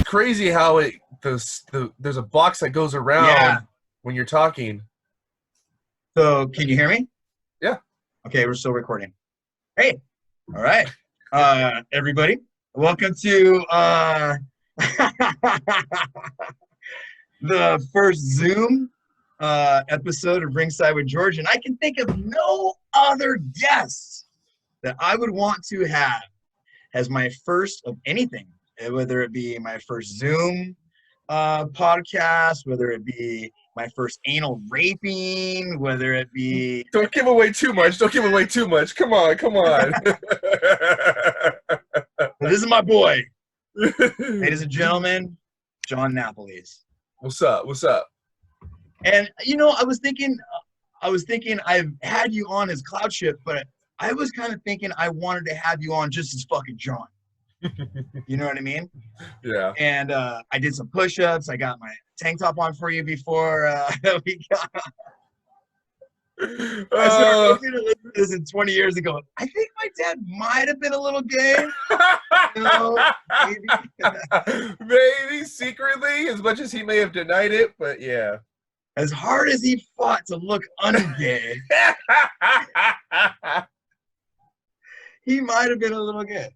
crazy how there's a box that goes around when you're talking. So can you hear me? Yeah. Okay, we're still recording. Hey, all right, everybody, welcome to the first Zoom episode of Ringside with George, and I can think of no other guest that I would want to have as my first of anything, whether it be my first Zoom podcast, whether it be my first anal raping, whether it be... Don't give away too much. Don't give away too much. Come on. This is my boy. Ladies and gentlemen, Jon Napoles. What's up? And, you know, I was thinking I've had you on as Cloudship, but I was kind of thinking I wanted to have you on just as fucking Jon. You know what I mean? Yeah. And I did some push-ups. I got my tank top on for you before we got... I started listening to this in 20 years ago. I think my dad might have been a little gay. You know, maybe secretly, as much as he may have denied it, but yeah. As hard as he fought to look ungay, he might have been a little gay.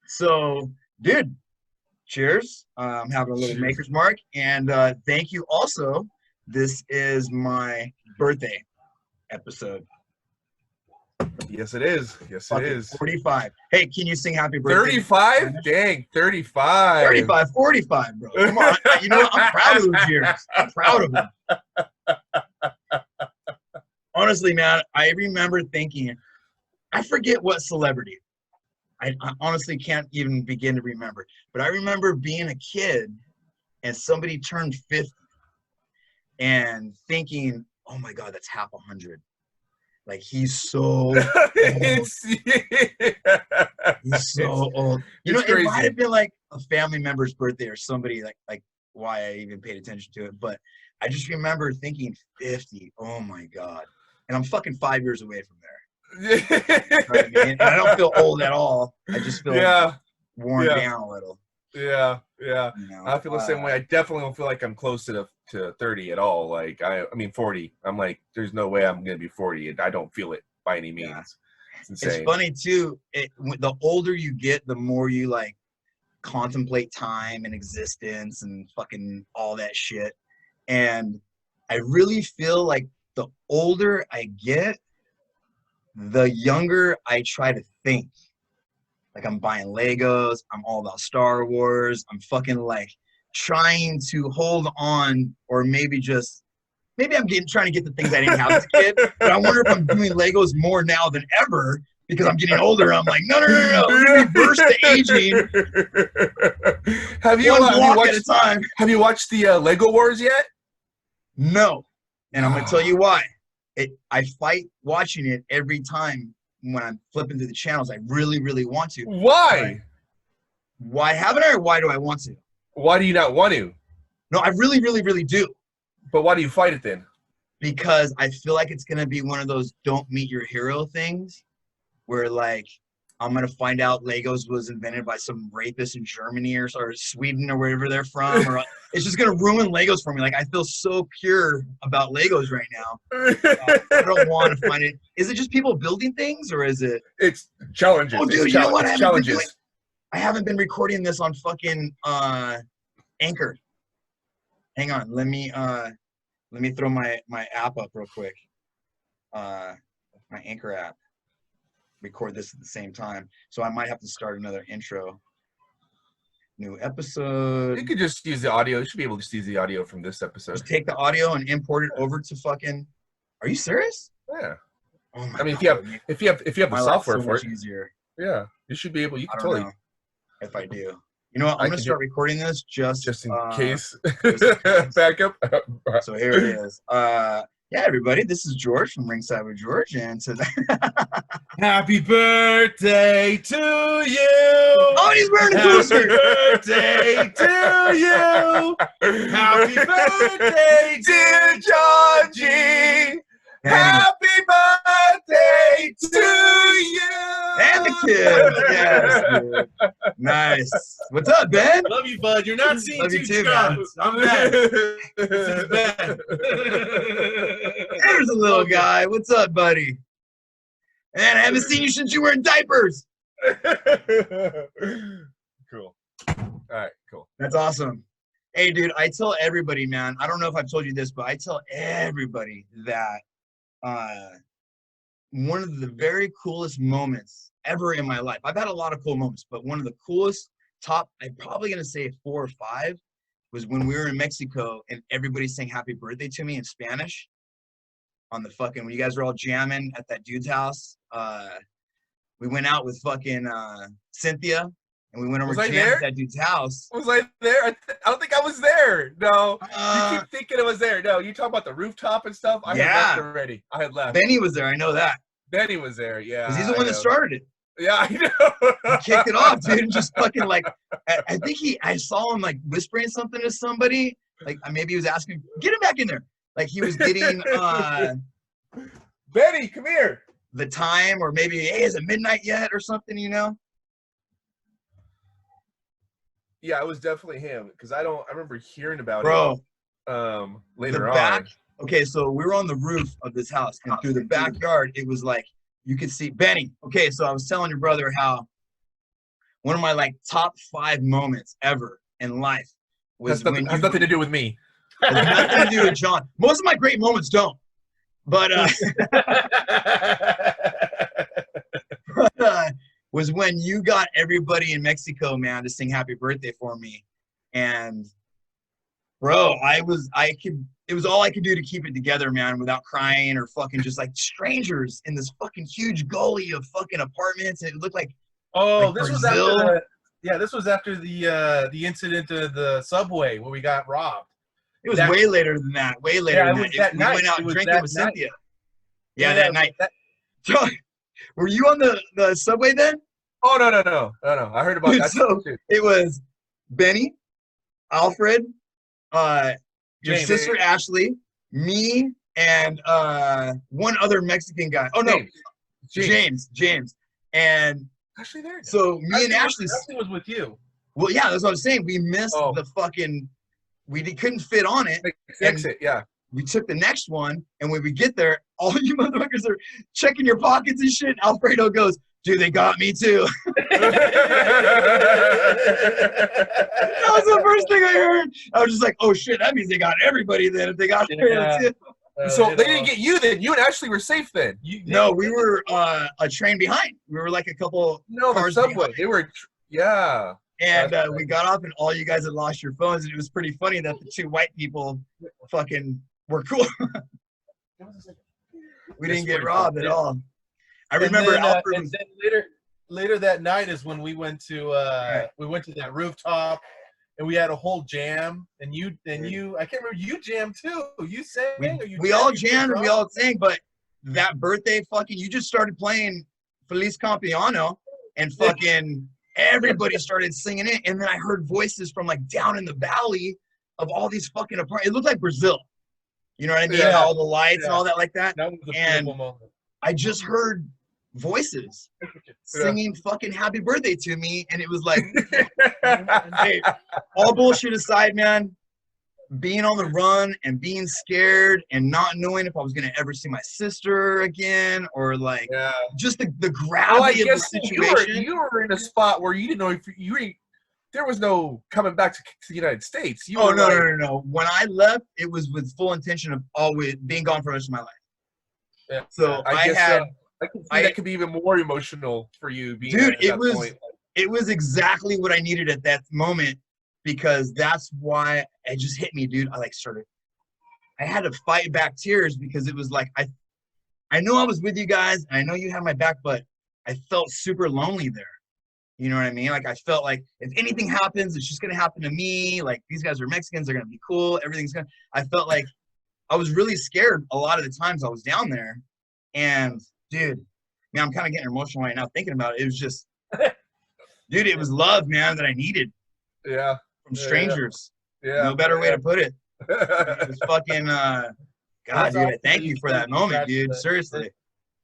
So, dude, cheers. I'm having a little maker's mark, and thank you also. This is my birthday episode. Yes, it is. Yes, it is. 45. Hey, can you sing happy birthday? 35? Dang, 35. 35, 45, bro. Come on. You know what? I'm proud of those years. I'm proud of them. Honestly, man, I remember thinking, I forget what celebrity. I honestly can't even begin to remember. But I remember being a kid and somebody turned 50 and thinking, oh my God, that's half 100. Like, he's so old. He's so old. You know, it might have been like a family member's birthday or somebody like why I even paid attention to it. But I just remember thinking 50, oh my God. And I'm fucking 5 years away from there. You know what I mean? And I don't feel old at all. I just feel worn down a little. Yeah. You know, I feel the same way. I definitely don't feel like I'm close to 30 at all. Like I mean 40. I'm like, there's no way I'm gonna be 40, and I don't feel it by any means. Yeah. It's insane. It's funny too. The older you get, the more you like contemplate time and existence and fucking all that shit. And I really feel like the older I get, the younger I try to think. Like, I'm buying Legos. I'm all about Star Wars. I'm fucking like trying to hold on, or maybe I'm trying to get the things I didn't have as a kid. But I wonder if I'm doing Legos more now than ever because I'm getting older. I'm like, no. Reverse the aging. Have you watched the Lego Wars yet? No. And I'm gonna tell you why. I fight watching it every time. When I'm flipping through the channels, I really, really want to. Why? Why haven't I, or why do I want to? Why do you not want to? No, I really, really, really do. But why do you fight it then? Because I feel like it's going to be one of those don't meet your hero things where, like, I'm going to find out Legos was invented by some rapist in Germany or Sweden or wherever they're from. Or it's just going to ruin Legos for me. Like, I feel so pure about Legos right now. I don't want to find it. Is it just people building things, or is it? It's challenges. Oh, dude, you know what? Challenges. I haven't been recording this on fucking Anchor. Hang on. Let me throw my app up real quick. My Anchor app. Record this at the same time, so I might have to start another intro. New episode. You could just use the audio. You should be able to just use the audio from this episode. Just take the audio and import it over to fucking. Are you serious? Yeah. Oh my God. If you have the software for it. Easier. Yeah, you should be able. You can totally. Know if I do. You know what? I'm gonna start recording this just in case. Just in case. Backup. So here it is. Yeah, everybody, this is George from Ringside with George, and today... Happy birthday to you! Oh, he's wearing a booster! Happy birthday to you! Happy birthday, dear John G! Happy birthday to you! And the kids. Yes, dude. Nice. What's up, Ben? Love you, bud. You're not seeing Love you two too, man. Johns. I'm Ben. This is Ben. There's a little guy. What's up, buddy? Man, I haven't seen you since you were in diapers. Cool. All right, cool. That's awesome. Hey, dude, I tell everybody, man, I don't know if I've told you this, but I tell everybody that one of the very coolest moments ever in my life, I've had a lot of cool moments, but one of the coolest I'm probably going to say 4 or 5, was when we were in Mexico and everybody sang happy birthday to me in Spanish on the fucking, when you guys were all jamming at that dude's house. We went out with fucking Cynthia. And we went over to that dude's house. Was I there? I don't think I was there. No. You keep thinking it was there. No, you talk about the rooftop and stuff. I had left already. I had left. Benny was there. I know that. Benny was there, yeah. Because he's the one that started it. Yeah, I know. He kicked it off, dude. And just fucking like, I think I saw him like whispering something to somebody. Like maybe he was asking, get him back in there. Like he was getting Benny, come here. The time, or maybe, hey, is it midnight yet or something, you know? Yeah, it was definitely him because I remember hearing about it later on. Okay, so we were on the roof of this house, and through the backyard, it was like you could see Benny. Okay, so I was telling your brother how one of my like top 5 moments ever in life was has nothing to do with me. Has nothing to do with John. Most of my great moments don't, but was when you got everybody in Mexico, man, to sing happy birthday for me. And bro, it was all I could do to keep it together, man, without crying or fucking just like strangers in this fucking huge gully of fucking apartments. And it looked like, this was after the incident of the subway where we got robbed. It was way later than that. Way later than that. We went out drinking with Cynthia. Yeah, that night. Were you on the subway then? Oh, no. I heard about that. So it was Benny, Alfred, your sister Ashley, me, and one other Mexican guy. Oh, no. James. And Ashley there? So me and Ashley was with you. Well, yeah, that's what I was saying. We missed the fucking, couldn't fit on it. Exit, yeah. We took the next one, and when we get there, all you motherfuckers are checking your pockets and shit. Alfredo goes, dude, they got me too. That was the first thing I heard. I was just like, oh shit, that means they got everybody then if they got Alfredo too. So they didn't get you then. You and Ashley were safe then. No, we were a train behind. We were like a couple cars the subway. behind. They were, yeah. And we got off, and all you guys had lost your phones, and it was pretty funny that the 2 white people fucking were cool. We didn't get robbed at all. I remember Alfred and then later that night is when we went to that rooftop, and we had a whole jam. And you I can't remember, you jammed too. You sang. We all jammed and we all sang, but that birthday fucking, you just started playing Feliz Campiano, and fucking everybody started singing it. And then I heard voices from like down in the valley of all these fucking apartments. It looked like Brazil. You know what I mean? Yeah. All the lights and all that like that. That was a beautiful moment. I just heard voices singing fucking happy birthday to me, and it was like, hey, all bullshit aside, man, being on the run and being scared and not knowing if I was gonna ever see my sister again, or like just the gravity of the situation. You were in a spot where you didn't know if there was no coming back to the United States. No. When I left, it was with full intention of always being gone for the rest of my life. Yeah. So I can see that could be even more emotional for you. Being dude, at that point. It was exactly what I needed at that moment, because that's why it just hit me, dude. I had to fight back tears, because it was like, I know I was with you guys, and I know you had my back, but I felt super lonely there. You know what I mean? Like, I felt like if anything happens, it's just going to happen to me. Like, these guys are Mexicans. They're going to be cool. Everything's going to... I felt like I was really scared a lot of the times I was down there. And, dude, man, I'm kind of getting emotional right now thinking about it. It was just... dude, it was love, man, that I needed. Yeah. From strangers. Yeah. No better way to put it. It was fucking... God, dude, I thank you for that moment, dude. Seriously.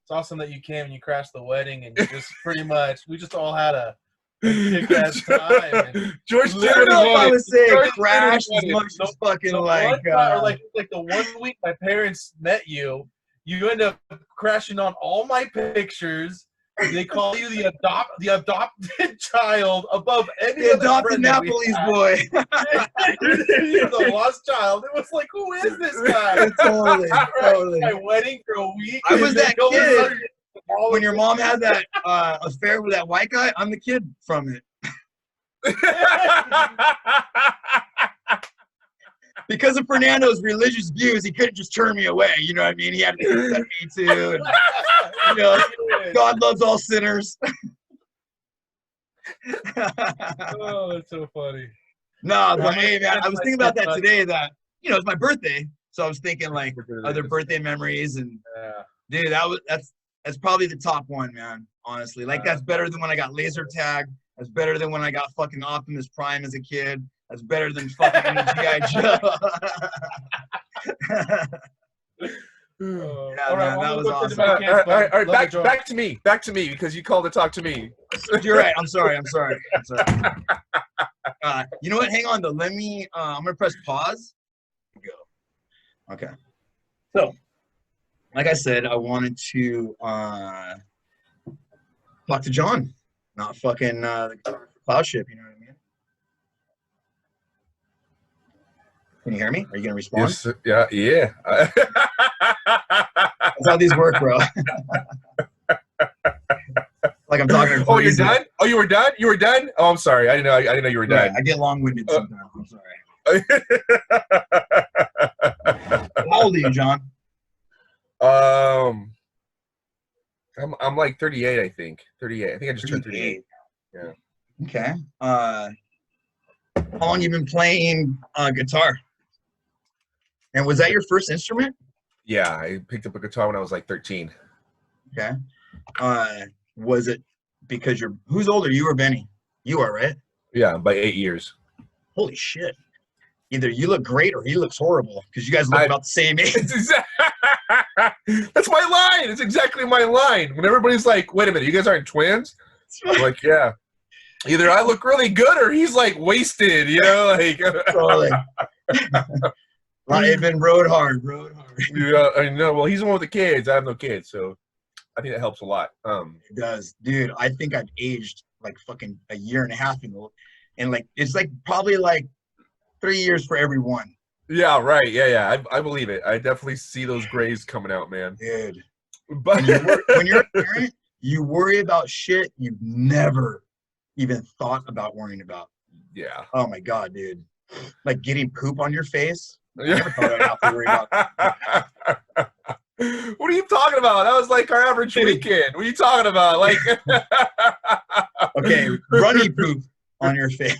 It's awesome that you came and you crashed the wedding and you just pretty much we just all had a kick-ass time. And George I don't know if I would say George crash as literally much as fucking the like. one time, or like the 1 week my parents met you, you end up crashing on all my pictures. They call you the adopted child above any the other adopted friend that we Napoles had. boy. You're the lost child. It was like, who is this guy? Totally. My wedding for a week. I was that All of a kid. sudden, When your mom had that affair with that white guy, I'm the kid from it. Because of Fernando's religious views, he couldn't just turn me away. You know what I mean? He had to accept me too. And, you know, God loves all sinners. Oh, that's so funny. No, but hey, man, I was thinking about that today. That it's my birthday, so I was thinking like other birthday memories, and dude, that's probably the top one, man. Honestly, like that's better than when I got laser tag. That's better than when I got fucking Optimus Prime as a kid. That's better than fucking G.I. Joe. Yeah, man, that was awesome. All right, back to me, because you called to talk to me. You're right. I'm sorry. You know what? Hang on though. Let me. I'm gonna press pause. Go. Okay. So, like I said, I wanted to talk to Jon, not fucking the Cloudship. You know what I mean? Can you hear me? Are you gonna respond? Yes, yeah. That's how these work, bro. Like I'm talking. Oh, you're done? Oh, you were done? You were done? Oh, I'm sorry. I didn't know you were done. I get long-winded sometimes. I'm sorry. How old are you, Jon? I'm like 38, I think. 38. I think I just turned 38. Yeah. Okay. How long you been playing guitar? And was that your first instrument? Yeah, I picked up a guitar when I was like 13. Okay. Was it because who's older, you or Benny? You are, right? Yeah, by 8 years. Holy shit. Either you look great or he looks horrible because you guys look about the same age. That's my line. It's exactly my line. When everybody's like, wait a minute, you guys aren't twins? I'm like, yeah. Either I look really good or he's like wasted, like. Totally. I've been rode hard. Yeah, I know. Well, he's the one with the kids. I have no kids, so I think that helps a lot. It does. Dude, I think I've aged like fucking a year and a half and like it's like probably like 3 years for every one. Yeah, right. Yeah. I believe it. I definitely see those grays coming out, man. Dude. But when you're a parent, you worry about shit you've never even thought about worrying about. Yeah. Oh my God, dude. Like getting poop on your face. I Yeah. never thought I'd have to worry about that. What are you talking about? That was like our average weekend. What are you talking about? Like, okay, runny poop on your face.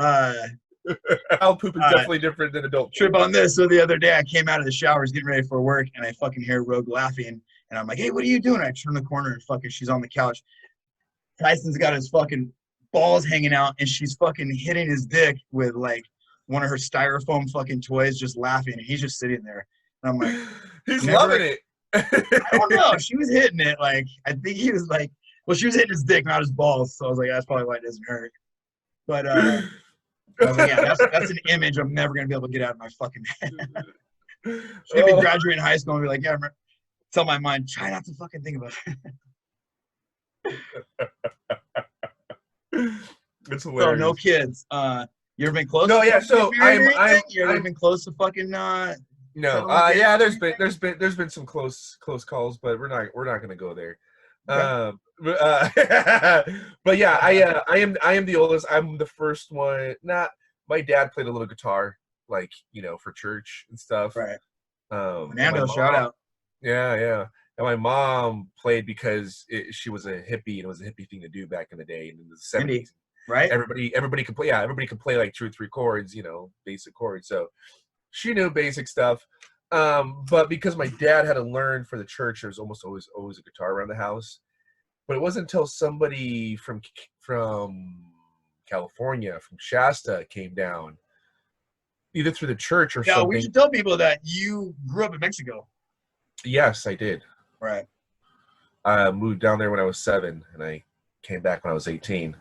Child poop is definitely different than adult trip on this. So the other day I came out of the showers getting ready for work and I fucking hear Rogue laughing and I'm like, hey, what are you doing? I turn the corner and fucking she's on the couch. Tyson's got his fucking balls hanging out and she's fucking hitting his dick with like one of her styrofoam fucking toys, just laughing, and he's just sitting there. And I'm like, he's loving it. I don't know. She was hitting it. Like, I think he was like, well, she was hitting his dick, not his balls. So I was like, that's probably why it doesn't hurt. But I was like, yeah, that's an image I'm never gonna be able to get out of my fucking head. She's gonna be graduating high school and be like, yeah, tell my mind, try not to fucking think about it. It's hilarious. So no kids. You ever been close? No, yeah. So You ever been close to fucking? No. Yeah. There's been some close calls, but we're not gonna go there. Okay. But yeah, I am the oldest. I'm the first one. My dad played a little guitar, like for church and stuff. Right. Fernando, shout out. Yeah. And my mom played because she was a hippie, and it was a hippie thing to do back in the day in the 70s. Right. Everybody could play. Yeah, everybody could play like 2 or 3 chords, basic chords. So she knew basic stuff. But because my dad had to learn for the church, there was almost always a guitar around the house. But it wasn't until somebody from California, from Shasta, came down, either through the church or something. We should tell people that you grew up in Mexico. Yes, I did. Right. I moved down there when I was 7, and I came back when I was 18.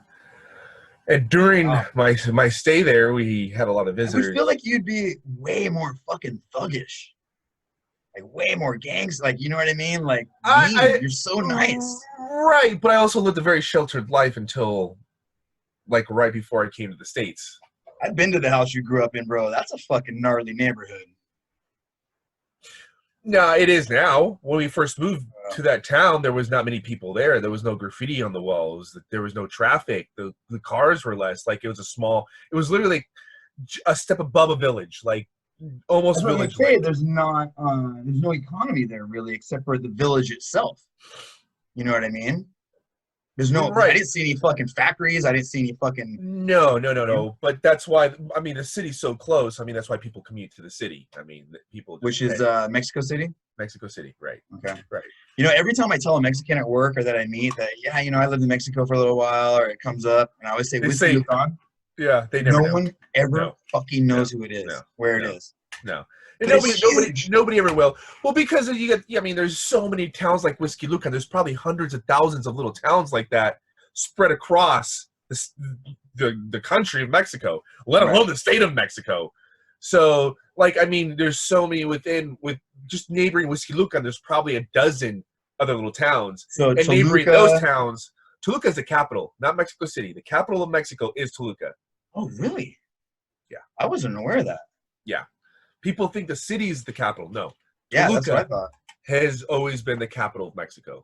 And during my stay there, we had a lot of visitors. I feel like you'd be way more fucking thuggish. Like way more gangs, like, you know what I mean? Like, you're so nice. Right, but I also lived a very sheltered life until, like, right before I came to the States. I've been to the house you grew up in, bro. That's a fucking gnarly neighborhood. No, it is now. When we first moved to that town, there was not many people there. There was no graffiti on the walls. There was no traffic. The cars were less. Like, it was literally a step above a village, like almost village. There's no economy there really, except for the village itself. You know what I mean? There's no. Right. I didn't see any fucking factories. I didn't see any fucking. No. But that's why. I mean, the city's so close. I mean, that's why people commute to the city. I mean, people. Which is Mexico City. Mexico City, right? Okay, right. You know, every time I tell a Mexican at work or that I meet that, yeah, you know, I lived in Mexico for a little while, or it comes up, and I always say, "Whiskey Yukon." Yeah, they never. No one ever fucking knows who it is, where it is. No. Nobody ever will. Well, because there's so many towns like Whiskey Lucan. There's probably hundreds of thousands of little towns like that spread across the country of Mexico, let alone the state of Mexico. So, like, I mean, there's so many with just neighboring Whiskey Lucan. There's probably a dozen other little towns. So, and Toluca, neighboring those towns, Toluca is the capital, not Mexico City. The capital of Mexico is Toluca. Oh, really? Yeah. I wasn't aware of that. Yeah. People think the city is the capital. No. Yeah, Toluca that's what I thought. Has always been the capital of Mexico.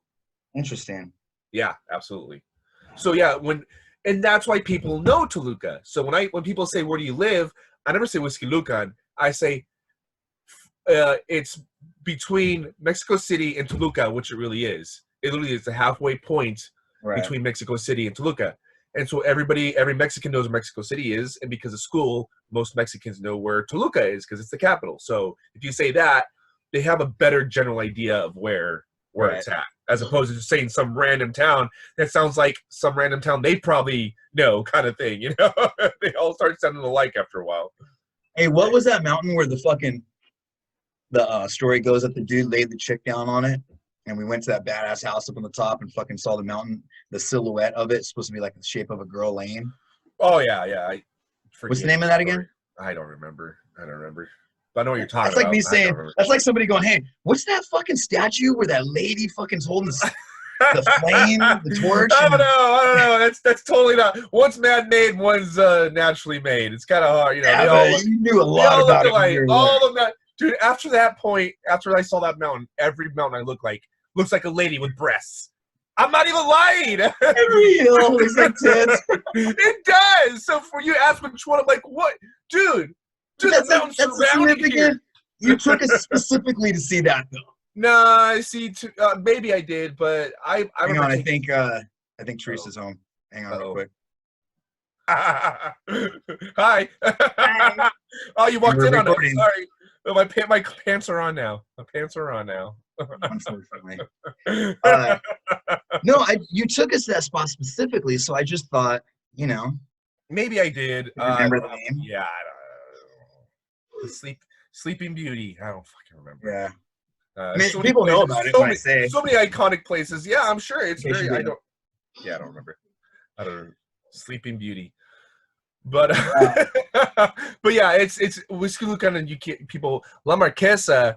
Interesting. Yeah, absolutely. So yeah, and that's why people know Toluca. So when people say, "Where do you live?" I never say Whiskey Lucan. I say it's between Mexico City and Toluca, which it really is. It literally is the halfway point between Mexico City and Toluca. And so every Mexican knows where Mexico City is, and because of school, most Mexicans know where Toluca is because it's the capital. So if you say that, they have a better general idea of where it's at, as opposed to just saying some random town that sounds like some random town they probably know, kind of thing. You know, they all start sounding alike after a while. Hey, what was that mountain where the story goes that the dude laid the chick down on it? And we went to that badass house up on the top and fucking saw the mountain. The silhouette of it's supposed to be like the shape of a girl laying. Oh, yeah. What's the name of that again? I don't remember. But I know what you're talking about. That's like me saying, that's like somebody going, hey, what's that fucking statue where that lady fucking's holding the flame, the torch? I don't know. That's totally not. One's man-made, one's naturally made. It's kind of hard. You know, yeah, you knew a lot about it. All of that. Dude, after that point, after I saw that mountain, every mountain I looks like a lady with breasts. I'm not even lying. Every hill looks like tits. It does. So for you to ask which one, I'm like, what? Dude, that's significant. You took us specifically to see that, though. No, I see. Maybe I did, but I think Teresa's home. Hang on real quick. Hi. Hi. Oh, you walked in on it. Sorry. Oh, my pants are on now. Unfortunately. No, you took us to that spot specifically, so I just thought, you know. Maybe I did. Remember the name? Yeah. Sleeping Beauty. I don't fucking remember. Yeah. People know about it when I say. So many iconic places. Yeah, I'm sure it's very. I don't remember. I don't know. Sleeping Beauty. But but yeah, it's Whiskey Lucan, and people La Marquesa.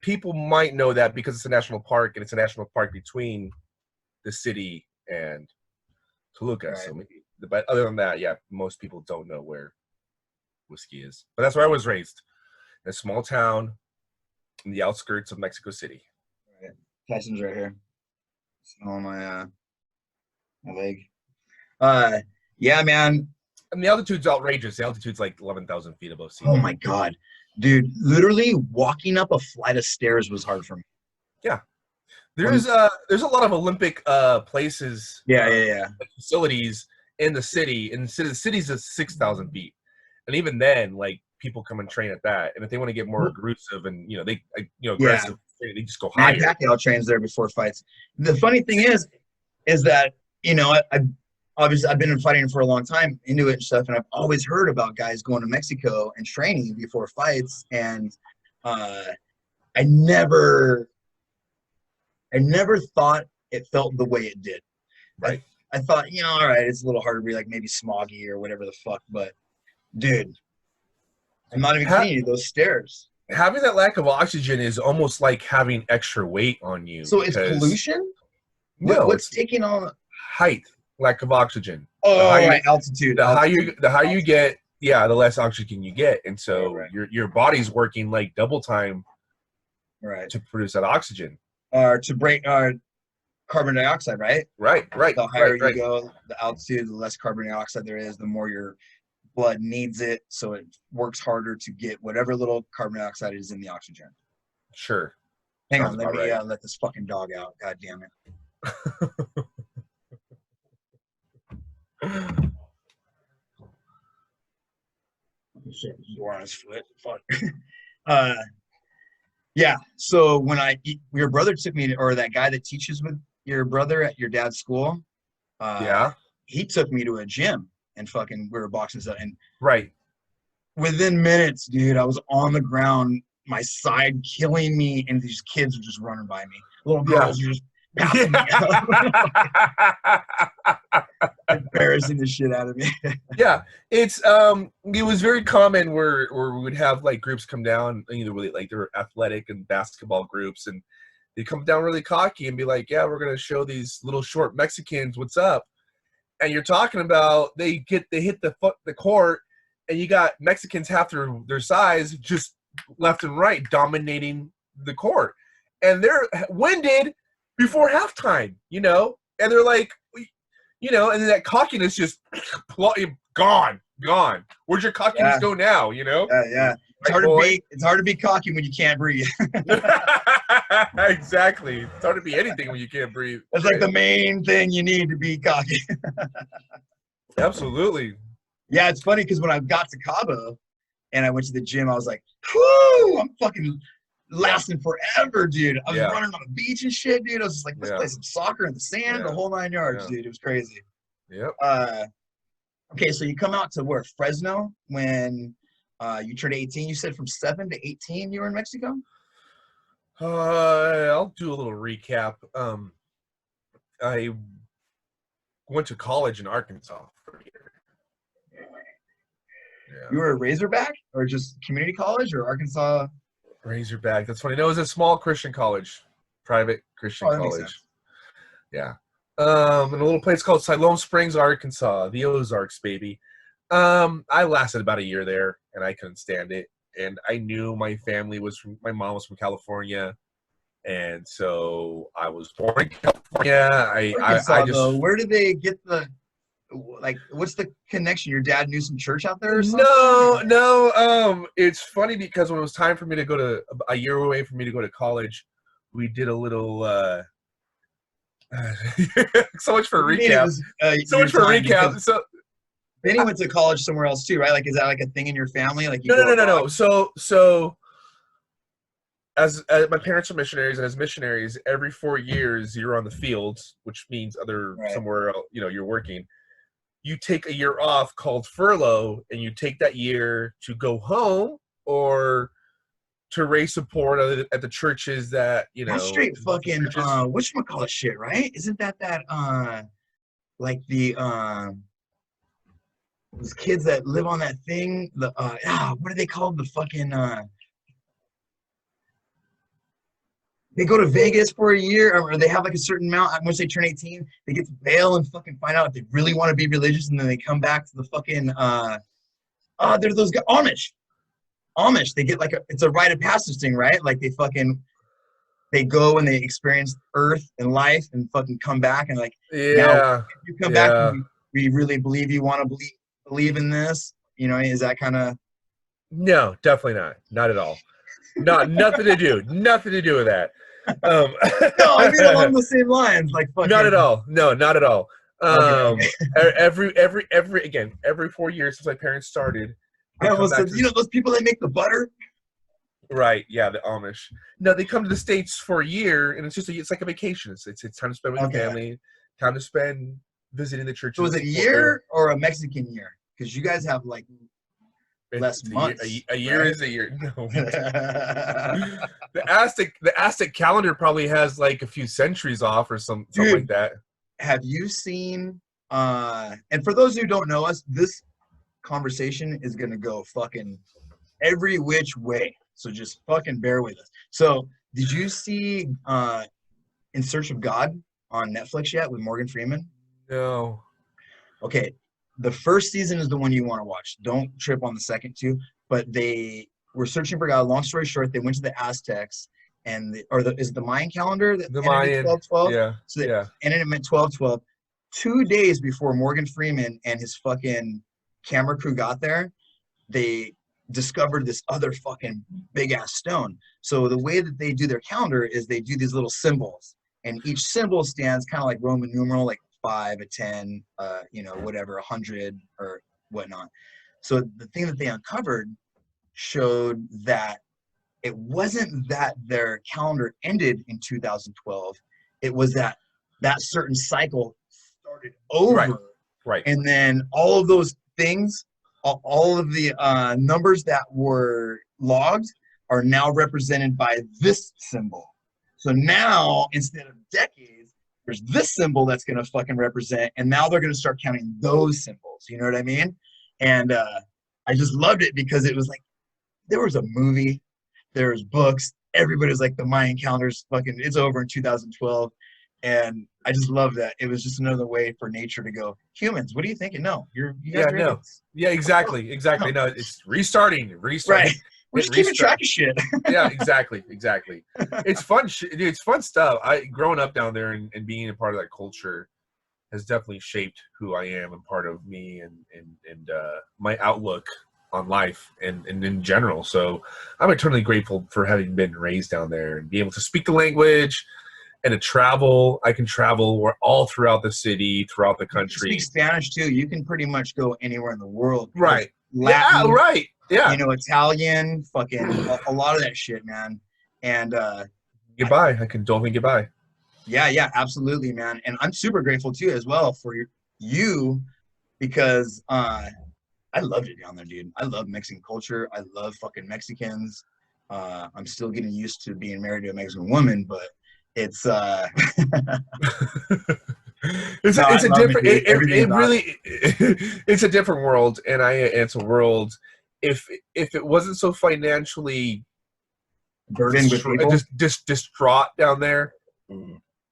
People might know that because it's a national park, and it's a national park between the city and Toluca. Right. So maybe, but other than that, yeah, most people don't know where Whiskey is. But that's where I was raised, in a small town in the outskirts of Mexico City. Right. Tyson's right here. On my leg. Yeah, man. And the altitude's outrageous. The altitude's like 11,000 feet above sea level. Oh my God. Dude, literally walking up a flight of stairs was hard for me. Yeah. There's a lot of Olympic places. Yeah. Facilities in the city. And the city's at 6,000 feet. And even then, like, people come and train at that. And if they want to get more aggressive and, aggressive, they just go higher. Pacquiao trains there before fights. The funny thing is that, I've been in fighting for a long time, into it and stuff, and I've always heard about guys going to Mexico and training before fights, and I never I never thought it felt the way it did. Right. I thought, all right, it's a little hard to be like maybe smoggy or whatever the fuck, but dude, I'm not even kidding you, those stairs. Having that lack of oxygen is almost like having extra weight on you. So it's pollution? No, what's taking on height, lack of oxygen. Oh, right, altitude. The higher you get, the less oxygen you get, and so your body's working like double time, to produce that oxygen. To break carbon dioxide, right? Right. The higher you go, the altitude, the less carbon dioxide there is, the more your blood needs it, so it works harder to get whatever little carbon dioxide is in the oxygen. Sure. Hang on, let me let this fucking dog out. God damn it. Shit, door on his foot. Fuck. Yeah. So when your brother took me or that guy that teaches with your brother at your dad's school, he took me to a gym and fucking we were boxing stuff, and within minutes, dude, I was on the ground, my side killing me, and these kids were just running by me. Little girls were just passing me out. Embarrassing the shit out of me. It's it was very common where we would have like groups come down, either really like they were athletic and basketball groups, and they come down really cocky and be like, we're gonna show these little short Mexicans what's up. And you're talking about they hit the court, and you got Mexicans half their size just left and right dominating the court, and they're winded before halftime, and they're like, and then that cockiness just gone. Where'd your cockiness go now? Yeah. It's hard to be cocky when you can't breathe. Exactly. It's hard to be anything when you can't breathe. That's like the main thing you need to be cocky. Absolutely. Yeah, it's funny because when I got to Cabo and I went to the gym, I was like, whoo, I'm fucking lasting forever, dude. I was running on the beach and shit, dude. I was just like, let's play some soccer in the sand, the whole 9 yards, dude. It was crazy. Yep. Okay, so you come out to where? Fresno when you turned 18. You said from 7 to 18 you were in Mexico? I'll do a little recap. I went to college in Arkansas for a year. You were a Razorback or just community college or Arkansas? Razorback. That's funny. No, it was a small Christian college, private Christian college. Yeah. In a little place called Siloam Springs, Arkansas, the Ozarks, baby. I lasted about a year there, and I couldn't stand it. And I knew my mom was from California, and so I was born in California. I just. Where did they get what's the connection? Your dad knew some church out there or something? No. It's funny because when it was time for me to go a year away for me to go to college, we did a little. So much for recap. So Benny went to college somewhere else too, right? Like, is that like a thing in your family? Like, no. So as my parents are missionaries, and as missionaries, every 4 years you're on the fields, which means somewhere else, you're working. You take a year off called furlough, and you take that year to go home or to raise support at the churches that That's straight fucking whatchamacallit shit, right? Isn't that like the those kids that live on that thing, what are they called? The fucking they go to Vegas for a year, or they have like a certain amount. Once they turn 18, they get to bail and fucking find out if they really want to be religious, and then they come back to the fucking they're those guys, Amish. They get like it's a rite of passage thing, right? Like they go and they experience earth and life and fucking come back and like now if you come back and we really believe you want to believe in this, is that kind of? No, definitely not at all. Nothing to do with that. No, I mean along the same lines, like fucking. Not at all. No, not at all. Okay. Every 4 years since my parents started. I almost said, those people that make the butter? Right, yeah, the Amish. No, they come to the States for a year, and it's like a vacation. It's time to spend with your family, time to spend visiting the churches. So was it a year or a Mexican year? Because you guys have like less months. A year right? is a year. No. The Aztec calendar probably has like a few centuries off or something like that. Have you seen? And for those who don't know us, this conversation is gonna go fucking every which way. So just fucking bear with us. So did you see In Search of God on Netflix yet with Morgan Freeman? No. Okay, the first season is the one you want to watch. Don't trip on the second two. But they were searching for God. Long story short, they went to the Aztecs and is it the Mayan calendar that The ended Mayan, 12/12? yeah, So they ended it 12/12. 2 days before Morgan Freeman and his fucking camera crew got there, they discovered this other fucking big ass stone. So the way that they do their calendar is they do these little symbols, and each symbol stands kind of like Roman numeral, like 5, a 10, whatever, 100 or whatnot. So the thing that they uncovered showed that it wasn't that their calendar ended in 2012. It was that certain cycle started over. Right. And then all of those things, all of the numbers that were logged are now represented by this symbol. So now, instead of decades, there's this symbol that's going to fucking represent, and now they're going to start counting those symbols. You know what I mean? And I just loved it because it was like, there was a movie, there was books, everybody was like, the Mayan calendar's fucking, it's over in 2012. And I just love that. It was just another way for nature to go, humans, what are you thinking? No, you guys are idiots. Yeah, exactly. No, it's restarting. Right. We're just keeping track of shit. Yeah, exactly. It's fun. It's fun stuff. Growing up down there and being a part of that culture has definitely shaped who I am and part of me and my outlook on life and in general. So I'm eternally grateful for having been raised down there and be able to speak the language and to travel. I can travel all throughout the city, throughout the country. You speak Spanish too. You can pretty much go anywhere in the world. Right. Latin, yeah, right. Yeah. Italian, fucking a lot of that shit, man. And goodbye. I can totally get by. Yeah, absolutely, man. And I'm super grateful too as well for you because I loved it down there, dude. I love Mexican culture. I love fucking Mexicans. I'm still getting used to being married to a Mexican woman, but it's it's a different world, and it's a world. If it wasn't so financially burdened with people, distraught down there,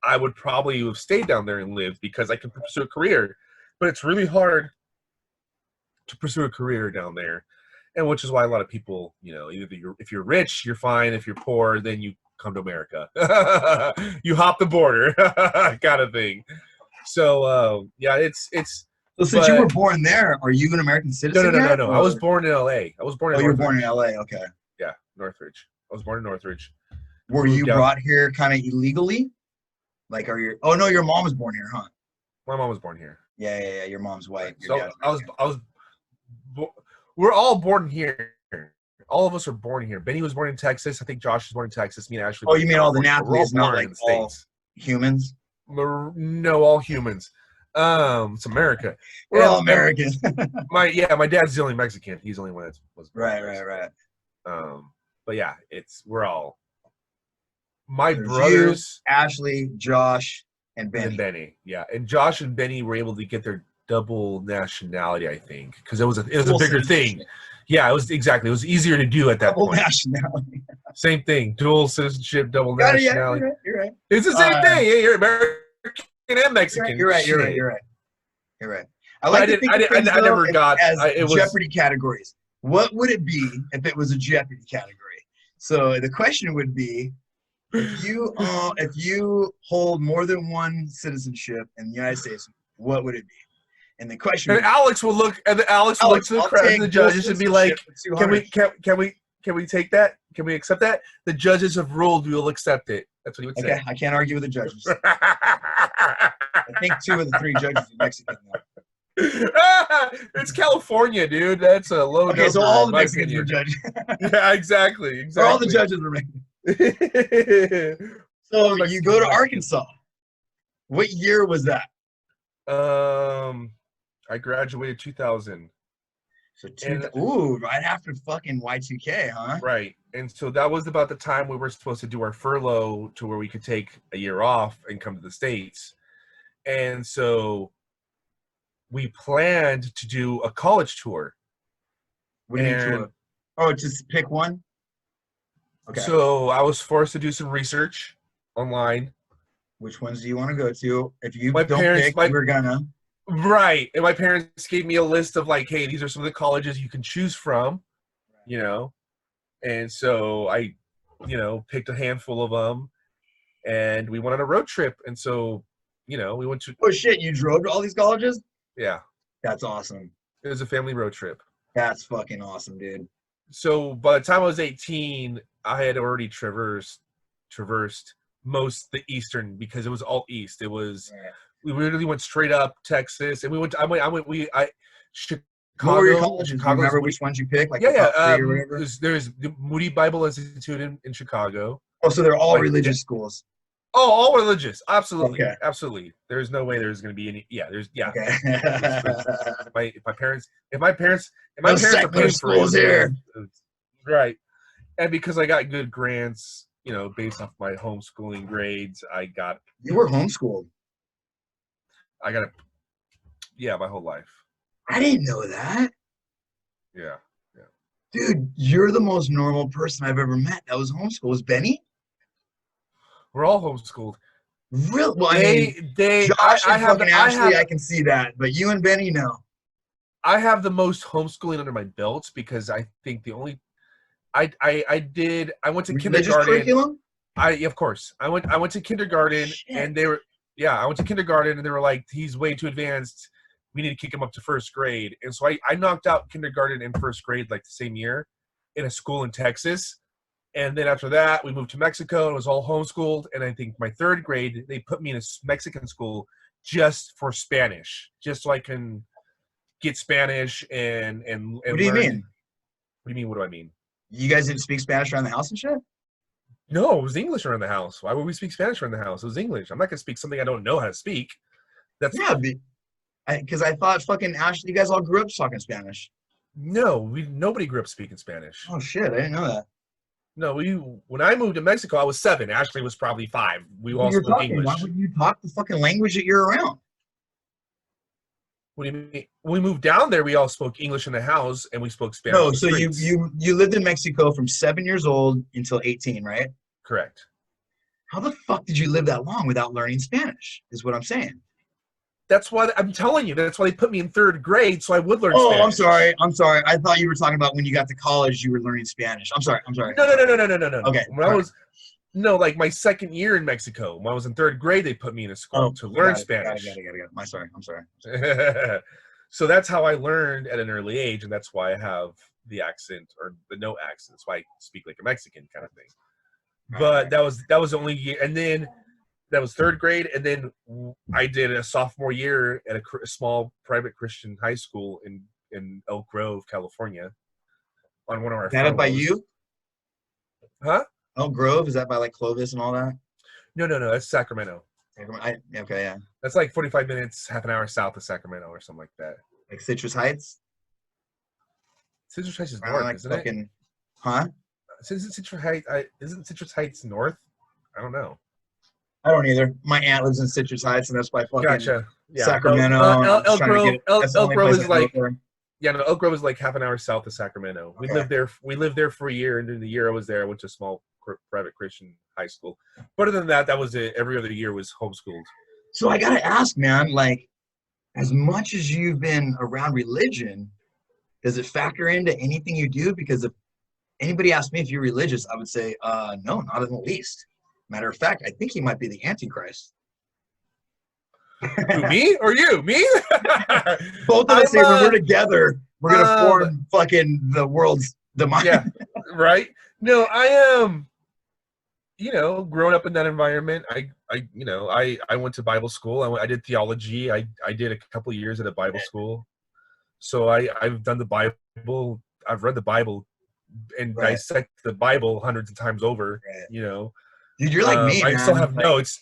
I would probably have stayed down there and lived because I could pursue a career. But it's really hard to pursue a career down there, and which is why a lot of people, if you're rich, you're fine. If you're poor, then you come to America. You hop the border, kind of thing. So it's. So since you were born there, are you an American citizen? No. I was born in L.A. I was born in. You were born in L.A. Okay. Yeah, Northridge. I was born in Northridge. Were you brought here kind of illegally? Like, Oh no, your mom was born here, huh? My mom was born here. Yeah. Your mom's white. So we're all born here. All of us are born here. Benny was born in Texas. I think Josh was born in Texas. Me and Ashley. Oh, you mean all the Napoles, not like all humans? No, all humans. It's America. We're all American. My dad's the only Mexican. He's the only one that was right. But yeah, we're all my brothers. You, Ashley, Josh, and Benny. Yeah, and Josh and Benny were able to get their double nationality, I think, because it was a bigger thing. Yeah, it was easier to do at that point. Double nationality. Same thing. Dual citizenship, double nationality. Yeah, you're right. It's the same thing. Yeah, you're American and Mexican. You're right. I never got Jeopardy categories. What would it be if it was a Jeopardy category? So the question would be, if you hold more than one citizenship in the United States, what would it be? And the question. And Alex will look to the judges and be like, "Can we take that? Can we accept that? The judges have ruled. We will accept it." That's what he would say. Okay, I can't argue with the judges. I think 2 of the 3 judges are Mexican though. It's California, dude. That's a low. Okay, so all the Mexicans were judges. Yeah, exactly. Or all the judges were Mexican. So you go to Arkansas. What year was that? I graduated 2000. So right after fucking Y2K, huh? Right. And so that was about the time we were supposed to do our furlough to where we could take a year off and come to the States. And so we planned to do a college tour. What do you mean tour? Oh, just pick one? Okay. So I was forced to do some research online. Which ones do you want to go to? If you we're gonna. Right. And my parents gave me a list of like, hey, these are some of the colleges you can choose from, you know. And so I, picked a handful of them and we went on a road trip. And so, we went to. Oh, shit. You drove to all these colleges? Yeah. That's awesome. It was a family road trip. That's fucking awesome, dude. So by the time I was 18, I had already traversed most the eastern because it was all east. It was. Yeah. We literally went straight up Texas, and we went. Chicago. What were your colleges? Do you remember which ones you picked? Like there's the Moody Bible Institute in Chicago. Oh, so they're all religious schools. Oh, all religious. Absolutely, okay. Absolutely. There's no way there's going to be any. Yeah, there's. Yeah. Okay. if my parents are paying for schools here, right? And because I got good grants, based off my homeschooling grades, You were homeschooled. My whole life. I didn't know that. Yeah. Dude, you're the most normal person I've ever met that was homeschooled. Was Benny? We're all homeschooled. Really? Well, Josh and fucking Ashley, I can see that, but you and Benny, no. I have the most homeschooling under my belt because I think I went to kindergarten. Curriculum? Of course. I went to kindergarten and they were. Yeah, I went to kindergarten and they were like, he's way too advanced. We need to kick him up to first grade. And so I knocked out kindergarten and first grade like the same year in a school in Texas. And then after that, we moved to Mexico and it was all homeschooled. And I think my third grade, they put me in a Mexican school just for Spanish, just so I can get Spanish and What do you mean? What do you mean, what do I mean? You guys didn't speak Spanish around the house and shit? No, it was English around the house. Why would we speak Spanish around the house? It was English. I'm not going to speak something I don't know how to speak. Because I thought fucking Ashley, you guys all grew up talking Spanish. No, nobody grew up speaking Spanish. Oh shit, I didn't know that. No, when I moved to Mexico, I was 7. Ashley was probably 5. We all spoke English. Why would you talk the fucking language that you're around? What do you mean? When we moved down there, we all spoke English in the house, and we spoke Spanish. No, so you lived in Mexico from 7 years old until 18, right? Correct. How the fuck did you live that long without learning Spanish? Is what I'm saying. That's why I'm telling you. That's why they put me in third grade, so I would learn Spanish. Oh, I'm sorry. I thought you were talking about when you got to college, you were learning Spanish. I'm sorry. No. Okay. Like my second year in Mexico, when I was in third grade, they put me in a school to learn Spanish. Got it. I'm sorry. So that's how I learned at an early age, and that's why I have the accent or the no accent. That's why I speak like a Mexican kind of thing. But that was the only year, and then that was third grade, and then I did a sophomore year at a small private Christian high school in Elk Grove, California, on one of our. Is that up by you? Huh? Elk Grove, is that by like Clovis and all that? No, that's Sacramento. Okay, yeah. That's like 45 minutes, half an hour south of Sacramento or something like that. Like Citrus Heights? Citrus Heights is north, isn't it? Huh? Isn't Citrus Heights north? I don't know. I don't either. My aunt lives in Citrus Heights, and that's by fucking Sacramento. Elk Grove is like Elk Grove is like half an hour south of Sacramento. We lived there for a year, and in the year I was there, I went to a small private Christian high school. But other than that, that was it. Every other year was homeschooled. So I gotta ask, man, like, as much as you've been around religion, does it factor into anything you do? Because if anybody asked me if you're religious, I would say, no, not in the least. Matter of fact, I think he might be the Antichrist. Who, me or you? Me? Both of us say when we're together, we're going to form fucking the world's demise. Yeah, right? No, I am, growing up in that environment, I went to Bible school. I did theology. I did a couple of years at a Bible school. So I've done the Bible. I've read the Bible and dissect the Bible hundreds of times over, Dude, you're like me, I man. still have notes.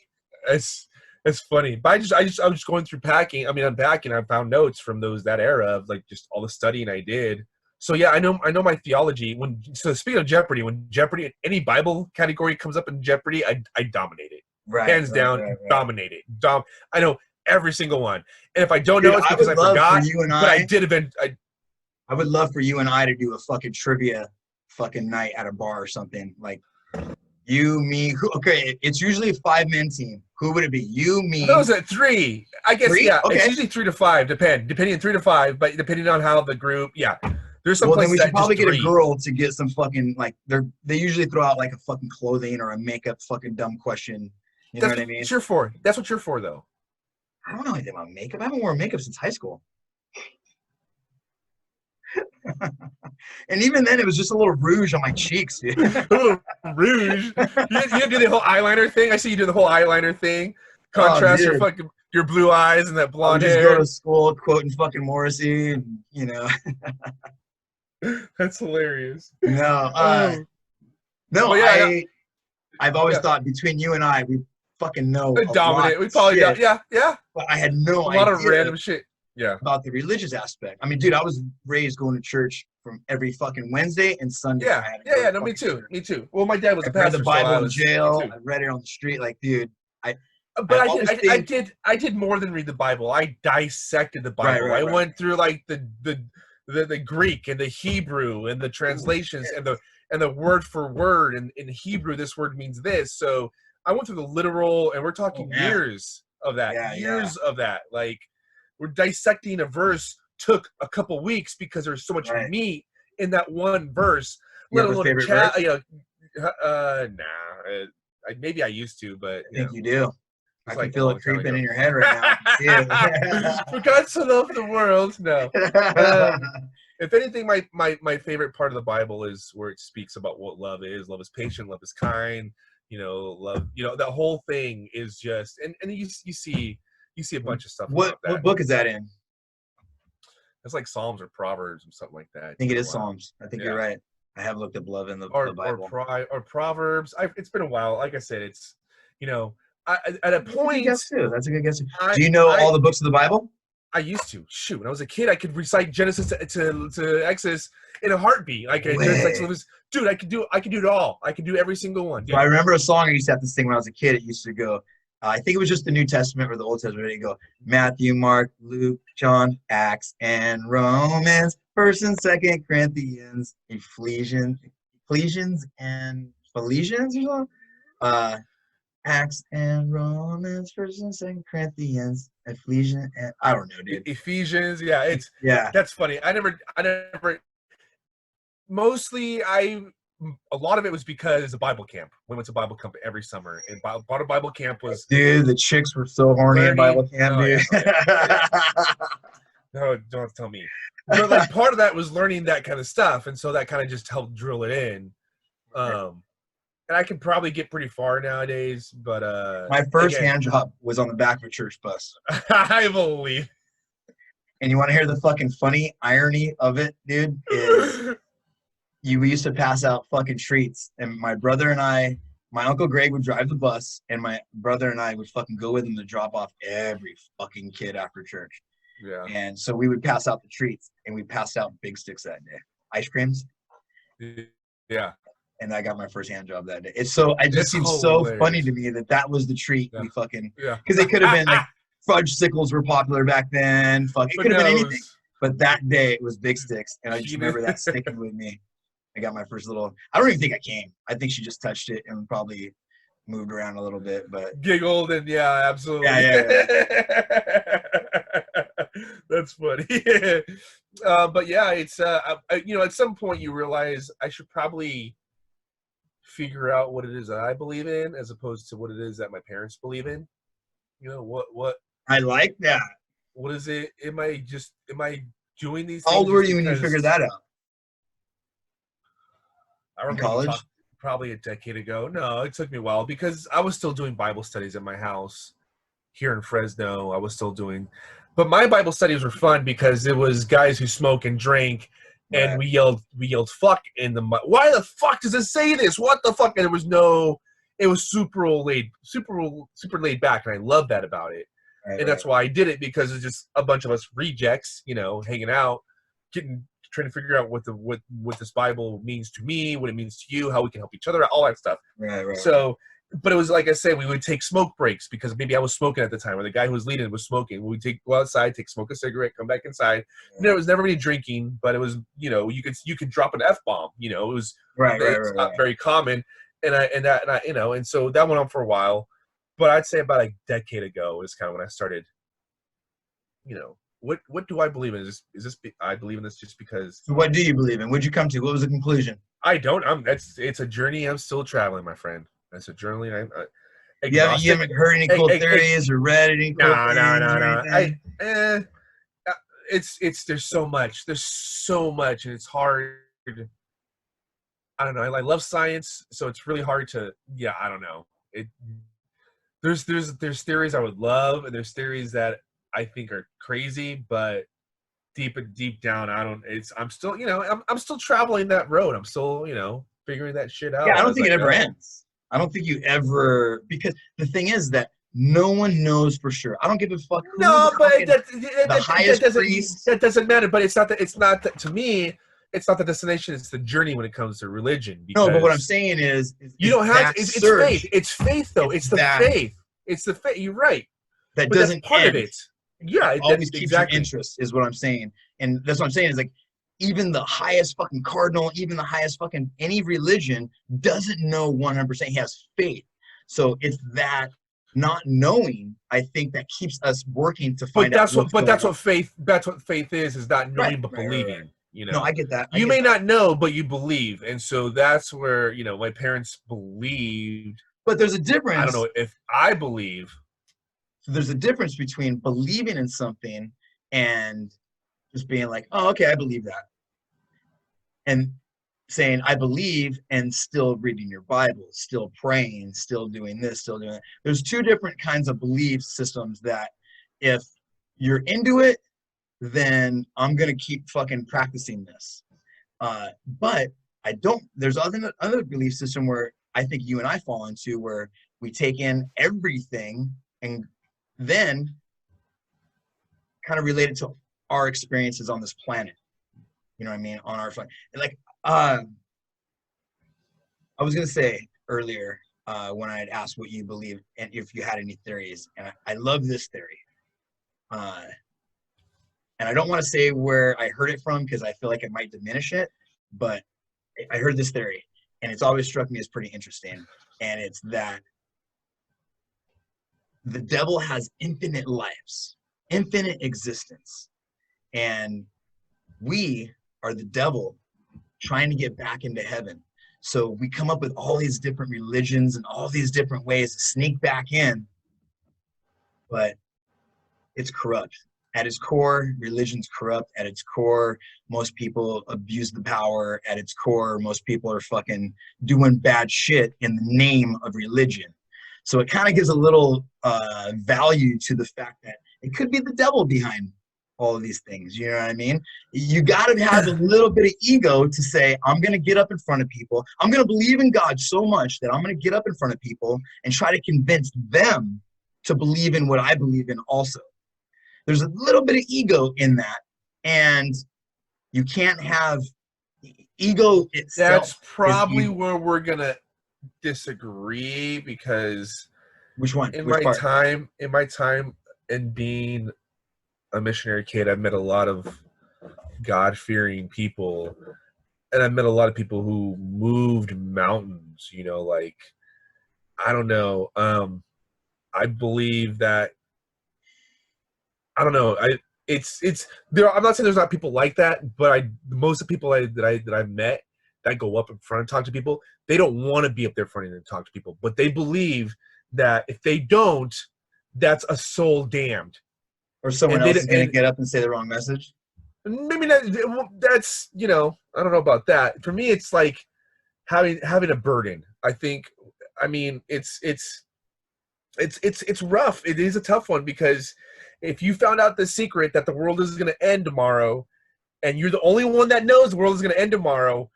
It's funny, but I was going through unpacking. I found notes from that era of like just all the studying I did. So yeah, I know my theology. So speaking of Jeopardy, when Jeopardy, any Bible category comes up in Jeopardy, I dominate it. Hands down, dominate it. I know every single one. And if I don't know, it's because I forgot. But I did event. I would love for you and I to do a fucking trivia fucking night at a bar or something. Like you, me, okay, it's usually a 5-man team. Who would it be? You, me. Those at 3. I guess 3? Yeah. Okay. It's usually 3 to 5, depending on 3 to 5, but depending on how the group, yeah. There's some then we should probably get 3. a girl to get some fucking like they usually throw out like a fucking clothing or a makeup fucking dumb question. You know what I mean? That's what you're for though. I don't know anything about makeup. I haven't worn makeup since high school. And even then, it was just a little rouge on my cheeks, dude. Rouge. You do the whole eyeliner thing. I see you do the whole eyeliner thing. Contrast your blue eyes and that blonde hair. Just go to school quoting fucking Morrissey, and you know. That's hilarious. No, I've always thought between you and I, we fucking know dominant. We probably got yeah. But I had no idea. A lot of random shit. Yeah. About the religious aspect. I mean, dude, I was raised going to church from every fucking Wednesday and Sunday. Yeah. No, me too. Well, my dad was a pastor. I read the Bible in jail. I read it on the street. Like, dude, I did more than read the Bible. I dissected the Bible. I went through like the Greek and the Hebrew and the translations and the word for word. And in Hebrew, this word means this. So I went through the literal, and we're talking years of that. Years of that. Like, we're dissecting a verse took a couple weeks because there's so much meat in that one verse. You have a favorite verse? Maybe I used to, but I think you do. I can feel it creeping in your head right now. For God so loved the world. No. If anything, my favorite part of the Bible is where it speaks about what love is. Love is patient. Love is kind. Love. The whole thing is just, and you see a bunch of stuff. What book is that in? It's like Psalms or Proverbs or something like that. I think it is Psalms. I think you're right. I have looked up love in the Bible. Or Proverbs. It's been a while. Like I said, it's, at a point. That's a good guess too. Do you know all the books of the Bible? I used to. Shoot, when I was a kid, I could recite Genesis to Exodus in a heartbeat. I could do it all. I could do every single one. So I remember a song I used to have to sing when I was a kid. It used to go, I think it was just the New Testament or the Old Testament. You go Matthew, Mark, Luke, John, Acts, and Romans, 1st and 2nd Corinthians, Ephesians, and Philippians, or something. Acts and Romans, 1st and 2nd Corinthians, Ephesians, and I don't know, dude. Ephesians, that's funny. I never. Mostly, a lot of it was because of Bible camp. We went to Bible camp every summer, and part of Bible camp was. Dude, the chicks were so horny in Bible camp, dude. No, don't tell me. But like part of that was learning that kind of stuff, and so that kind of just helped drill it in. And I can probably get pretty far nowadays, but my first hand job was on the back of a church bus. I believe. And you want to hear the fucking funny irony of it, dude? Is we used to pass out fucking treats, and my brother and I, my Uncle Greg would drive the bus, and my brother and I would fucking go with him to drop off every fucking kid after church. Yeah. And so we would pass out the treats, and we passed out big sticks that day. Ice creams. Yeah. And I got my first hand job that day. It just seems so funny to me that was the treat we fucking, because it could have been like fudge sickles were popular back then. It could have been anything. But that day it was big sticks, and I just remember that sticking with me. I got my first little. I don't even think I came. I think she just touched it and probably moved around a little bit, but giggled and absolutely. Yeah. That's funny. But yeah, it's at some point you realize I should probably figure out what it is that I believe in as opposed to what it is that my parents believe in. What I like that. What is it? Am I doing these things? How old were you when you figured that out? I remember in college? Probably a decade ago. No, it took me a while because I was still doing Bible studies at my house here in Fresno. I was still doing, but my Bible studies were fun because it was guys who smoke and drink. And we yelled fuck in the. Why the fuck does it say this? What the fuck? And there was no it was super laid back, and I love that about it. Right, and that's why I did it, because it's just a bunch of us rejects, hanging out, trying to figure out what this Bible means to me, what it means to you, how we can help each other out, all that stuff. Right. So, but it was like I said, we would take smoke breaks, because maybe I was smoking at the time, or the guy who was leading was smoking. We would go outside, smoke a cigarette, come back inside. There was never any drinking, but it was, you could drop an F-bomb. It was not very common, and so that went on for a while. But I'd say about a decade ago is kind of when I started. What do I believe in? Is this I believe in this just because? So what do you believe in? What'd you come to? What was the conclusion? I don't. It's a journey. I'm still traveling, my friend. It's a journey. You haven't heard any cool theories or read any cool things? No. There's so much. There's so much, and it's hard. I don't know. I love science, so it's really hard to. Yeah, I don't know. There's theories I would love, and there's theories that I think are crazy, but deep down, I'm still, I'm still traveling that road. I'm still, figuring that shit out. Yeah, I don't think it ever ends. I don't think you ever, because the thing is that no one knows for sure. I don't give a fuck. No, but that doesn't matter. But it's not that to me. It's not the destination. It's the journey when it comes to religion. No, but what I'm saying is you don't have. It's faith. It's faith, though. It's the faith. It's the faith. You're right. That doesn't part end. of it. Yeah, it always keeps your interest, is what I'm saying. And that's what I'm saying is like, even the highest fucking cardinal, even the highest fucking any religion doesn't know 100%. He has faith. So it's that not knowing, I think, that keeps us working to find out. That's what faith is not knowing but believing. Right. No, I get that. You may not know, but you believe, and so that's where my parents believed. But there's a difference. I don't know if I believe. So there's a difference between believing in something and just being like, oh, okay, I believe that. And saying, I believe, and still reading your Bible, still praying, still doing this, still doing that. There's two different kinds of belief systems that if you're into it, then I'm going to keep fucking practicing this. But I don't, there's other belief system where I think you and I fall into, where we take in everything and then kind of relate it to our experiences on this planet. You know what I mean? On our planet. Like, I was going to say earlier when I had asked what you believe and if you had any theories, and I love this theory. And I don't want to say where I heard it from because I feel like it might diminish it, but I heard this theory, and it's always struck me as pretty interesting. And it's that the devil has infinite lives, infinite existence. And we are the devil trying to get back into heaven. So we come up with all these different religions and all these different ways to sneak back in, but it's corrupt. At its core, religion's corrupt. At its core, most people abuse the power. At its core, most people are fucking doing bad shit in the name of religion. So it kind of gives a little value to the fact that it could be the devil behind all of these things. You know what I mean? You got to have a little bit of ego to say, I'm going to get up in front of people. I'm going to believe in God so much that I'm going to get up in front of people and try to convince them to believe in what I believe in also. There's a little bit of ego in that, and you can't have ego itself. That's probably where we're going to disagree, because which one? In my time and being a missionary kid, I've met a lot of God-fearing people, and I've met a lot of people who moved mountains, like, I don't know. I believe that, I don't know. It's there. I'm not saying there's not people like that, but most of the people that I've met that go up in front and talk to people, they don't want to be up there front and talk to people, but they believe that if they don't, that's a soul damned. Or someone else is going to get up and say the wrong message. Maybe that's I don't know about that. For me, it's like having a burden. It's rough. It is a tough one, because if you found out the secret that the world is going to end tomorrow, and you're the only one that knows the world is going to end tomorrow,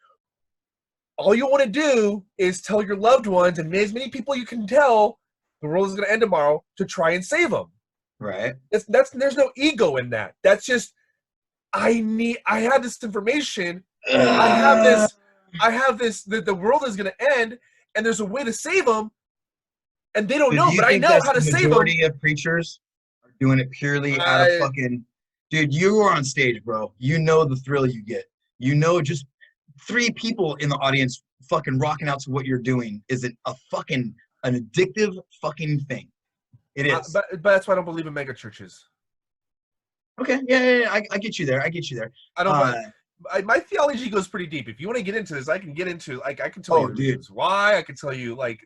all you want to do is tell your loved ones and as many people you can tell the world is going to end tomorrow to try and save them. Right. There's no ego in that. That's just, I have this information. I have this, the world is going to end and there's a way to save them and they don't know, but I know how to save them. The majority of preachers are doing it purely out of fucking, dude, you are on stage, bro. You know the thrill you get. You know, just 3 people in the audience fucking rocking out to what you're doing isn't an addictive fucking thing. It is. But that's why I don't believe in mega churches. Okay, yeah, I get you there. I don't. My theology goes pretty deep. If you want to get into this, I can get into, like, I can tell you reasons why. I can tell you, like,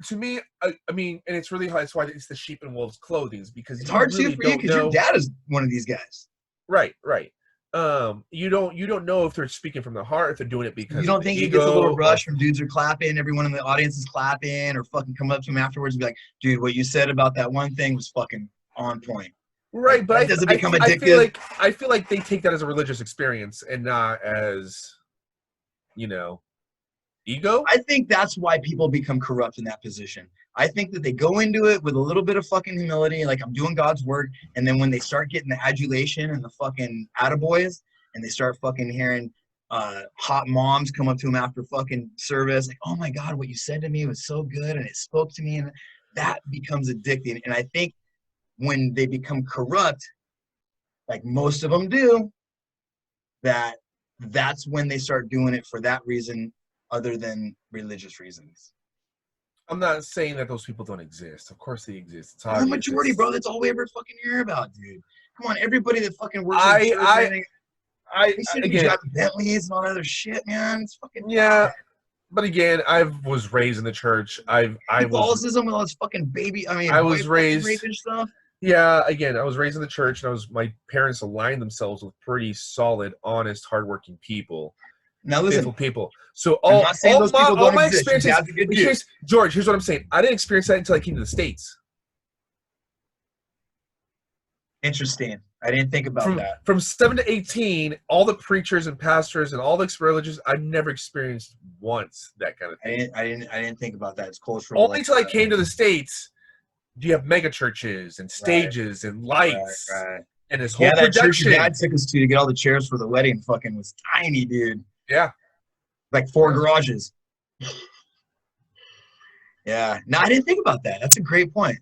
to me, I mean, and it's really hard. That's why it's the sheep and wolves clothing, because it's hard too for you because your dad is one of these guys. Right. You don't know if they're speaking from the heart, if they're doing it because you don't think he gets a little rush from dudes are clapping, everyone in the audience is clapping, or fucking come up to him afterwards and be like, dude, what you said about that one thing was fucking on point. Right, but does it become addictive? I feel like they take that as a religious experience and not as, ego. I think that's why people become corrupt in that position. I think that they go into it with a little bit of fucking humility, like I'm doing God's work, and then when they start getting the adulation and the fucking attaboys, and they start fucking hearing hot moms come up to them after fucking service, like, oh my God, what you said to me was so good, and it spoke to me, and that becomes addicting. And I think when they become corrupt, like most of them do, that's when they start doing it for that reason other than religious reasons. I'm not saying that those people don't exist. Of course they exist. It's the majority, bro. That's all we ever fucking hear about, dude. Come on, everybody that fucking works in church, again, driving Bentleys and all that other shit, man. It's fucking bad. But again, I was raised in the church. Catholicism with all this fucking baby. I was raised rape and stuff. Yeah, again, I was raised in the church, and my parents aligned themselves with pretty solid, honest, hardworking people. Now listen, faithful people. So all my experiences, George, here's what I'm saying. I didn't experience that until I came to the States. Interesting. I didn't think about that. From 7 to 18, all the preachers and pastors and all the religious, I've never experienced once that kind of thing. I didn't think about that. It's cultural. Only until I came to the States, do you have mega churches and stages and lights and this whole production. That church your dad took us to get all the chairs for the wedding fucking was tiny, dude. Yeah. Like 4 garages. Yeah. No, I didn't think about that. That's a great point.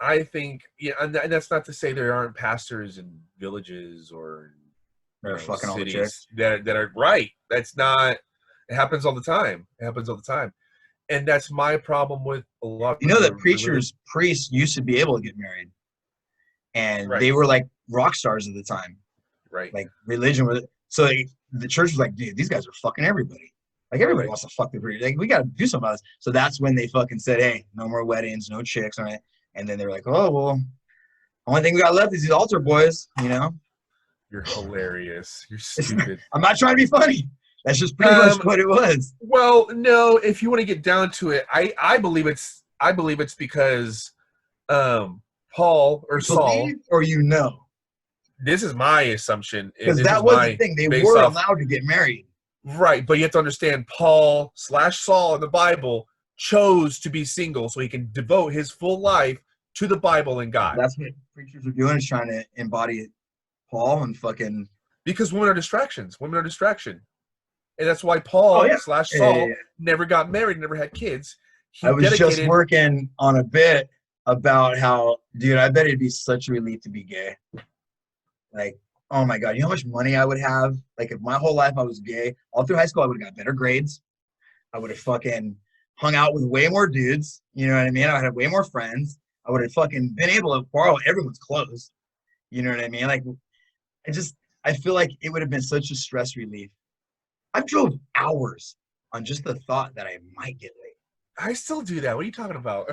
I think, and that's not to say there aren't pastors in villages or fucking all the cities that are right. That's not. It happens all the time. And that's my problem with a lot. That priests used to be able to get married, and they were like rock stars at the time. Right. Like religion was. So the church was like, dude, these guys are fucking everybody. Like everybody wants to fuck the priest. Like we got to do something about this. So that's when they fucking said, hey, no more weddings, no chicks, all right. And then they were like, oh, well, only thing we got left is these altar boys, You're hilarious. You're stupid. I'm not trying to be funny. That's just pretty much what it was. Well, no, if you want to get down to it, I believe it's because Paul or Saul. Or This is my assumption. Because that was the thing. They were allowed to get married. Right, but you have to understand Paul/Saul in the Bible chose to be single so he can devote his full life to the Bible and God. That's what preachers are doing, is trying to embody Paul and fucking... Because women are distractions. Women are distraction. And that's why Paul/Saul never got married, never had kids. I was just working on a bit about how, dude, I bet it'd be such a relief to be gay. Like, oh my God, you know how much money I would have? Like, if my whole life I was gay, all through high school I would have got better grades. I would have fucking hung out with way more dudes. You know what I mean? I would have way more friends. I would have fucking been able to borrow everyone's clothes. You know what I mean? Like, I feel like it would have been such a stress relief. I've drove hours on just the thought that I might get late. I still do that. What are you talking about?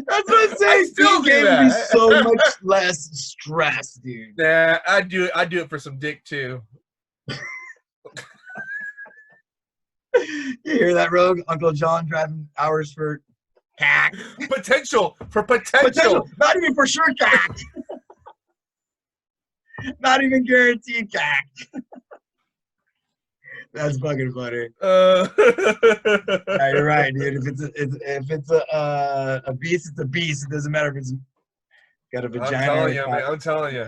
That's what I'm saying. Still gave me so much less stress, dude. Nah, I do it for some dick too. You hear that, Rogue? Uncle John driving hours for cack. Potential. Not even for sure cack. Not even guaranteed cack. That's fucking funny. Yeah, you're right, dude. If it's a beast, it's a beast. It doesn't matter if it's got a vagina. I'm telling you, man. I'm telling you.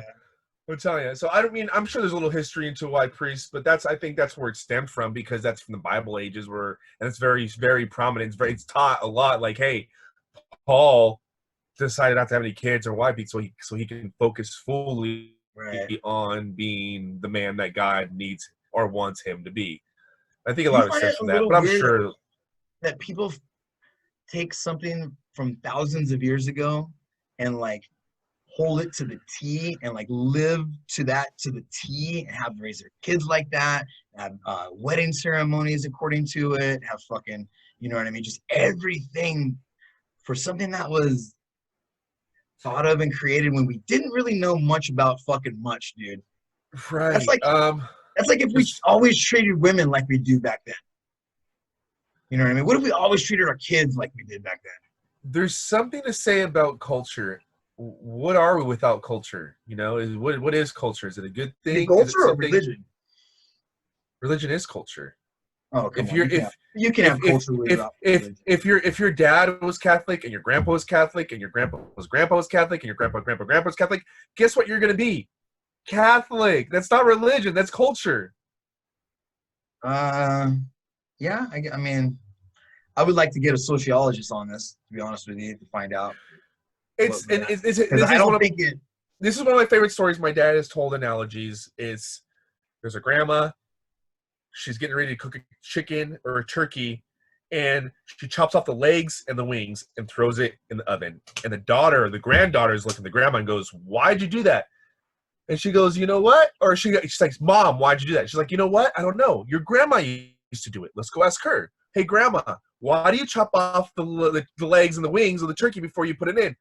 I'm telling you. So I'm sure there's a little history into why priests, but I think that's where it stemmed from, because that's from the Bible ages, and it's very, very prominent. It's taught a lot. Like, hey, Paul decided not to have any kids or wife, so he can focus fully on being the man that God needs or wants him to be. I think a lot of it stems from that, but I'm sure that people take something from thousands of years ago and like hold it to the T and like live to the T and have raise their kids like that, have wedding ceremonies according to it, have fucking, you know what I mean? Just everything for something that was thought of and created when we didn't really know much about fucking much, dude. Right. That's like if we always treated women like we do back then. You know what I mean? What if we always treated our kids like we did back then? There's something to say about culture. What are we without culture? You know, what is culture? Is it a good thing? Culture or religion? Religion is culture. Oh, come on. You can have culture without religion. If your dad was Catholic and your grandpa was Catholic and your grandpa was Catholic and your grandpa was Catholic, guess what you're gonna be? Catholic. That's not religion. That's culture. Yeah. I mean, I would like to get a sociologist on this, to be honest with you, to find out. This is one of my favorite stories my dad has told. Analogies is there's a grandma. She's getting ready to cook a chicken or a turkey, and she chops off the legs and the wings and throws it in the oven. And the granddaughter is looking at the grandma and goes, "Why'd you do that?" And she goes, "You know what?" Or she's like, "Mom, why'd you do that?" She's like, "You know what? I don't know. Your grandma used to do it. Let's go ask her. Hey, grandma, why do you chop off the legs and the wings of the turkey before you put it in?"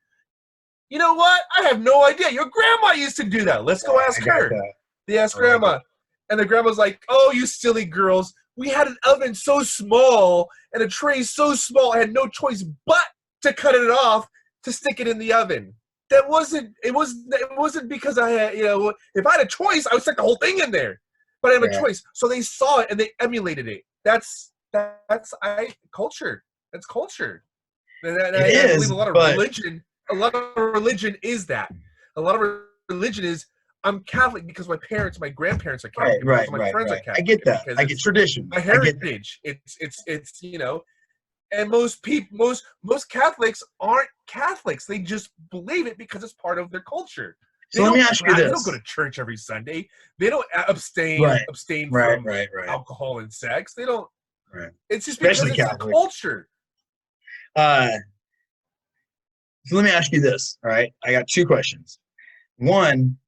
"You know what? I have no idea. Your grandma used to do that. Let's go ask her." They ask grandma. And the grandma's like, "Oh, you silly girls. We had an oven so small and a tray so small, I had no choice but to cut it off to stick it in the oven. It wasn't because I had, if I had a choice, I would stick the whole thing in there. But I have a choice." So they saw it and they emulated it. That's culture. That's culture. And I believe a lot of religion is that. A lot of religion is, I'm Catholic because my grandparents are Catholic. Right. My friends are Catholic. I get that. I get tradition. My heritage. It's and most Catholics aren't Catholics. They just believe it because it's part of their culture. So let me ask you this. They don't go to church every Sunday. They don't abstain from alcohol and sex. They don't. Right. It's just because it's a culture. So let me ask you this. All right. I got two questions. One,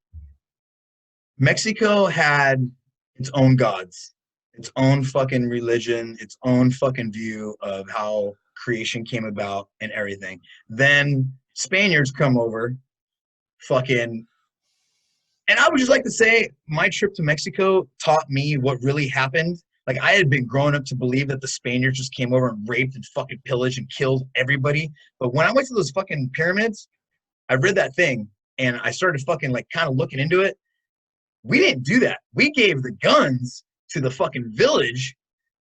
Mexico had its own gods, its own fucking religion, its own fucking view of how creation came about and everything. Then Spaniards come over, and I would just like to say my trip to Mexico taught me what really happened. Like, I had been growing up to believe that the Spaniards just came over and raped and fucking pillaged and killed everybody. But when I went to those fucking pyramids, I read that thing and I started fucking like kind of looking into it. We didn't do that. We gave the guns to the fucking village,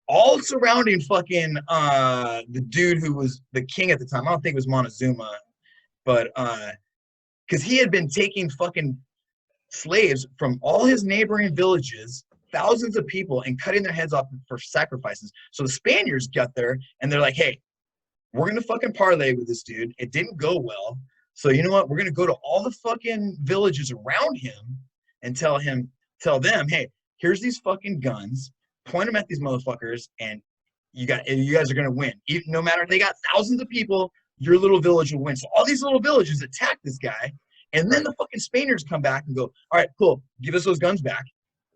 all surrounding fucking the dude who was the king at the time. I don't think it was Montezuma, but because he had been taking fucking slaves from all his neighboring villages, thousands of people, and cutting their heads off for sacrifices. So the Spaniards got there and they're like, "Hey, we're gonna fucking parlay with this dude. It didn't go well. So you know what? We're gonna go to all the fucking villages around him and tell them, hey, here's these fucking guns, point them at these motherfuckers, and you guys are gonna win. Even, no matter, they got thousands of people, your little village will win." So all these little villages attack this guy, and then the fucking Spaniards come back and go, "All right, cool, give us those guns back.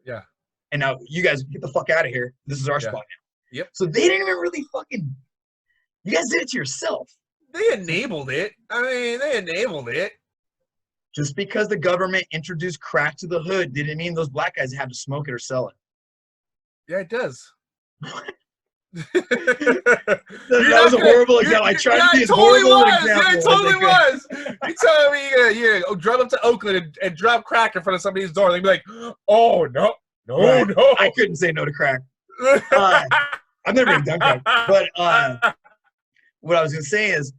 Yeah. And now you guys get the fuck out of here. This is our spot now." Yep. So they didn't even really fucking, you guys did it to yourself. They enabled it. I mean, they enabled it. Just because the government introduced crack to the hood didn't mean those black guys had to smoke it or sell it. Yeah, it does. That was a horrible example. I tried to be as horrible an example. Yeah, it totally was. You tell me you drive up to Oakland and drop crack in front of somebody's door. They'd be like, "Oh no, Right. no!" I couldn't say no to crack. I've never even done crack, but what I was gonna say is,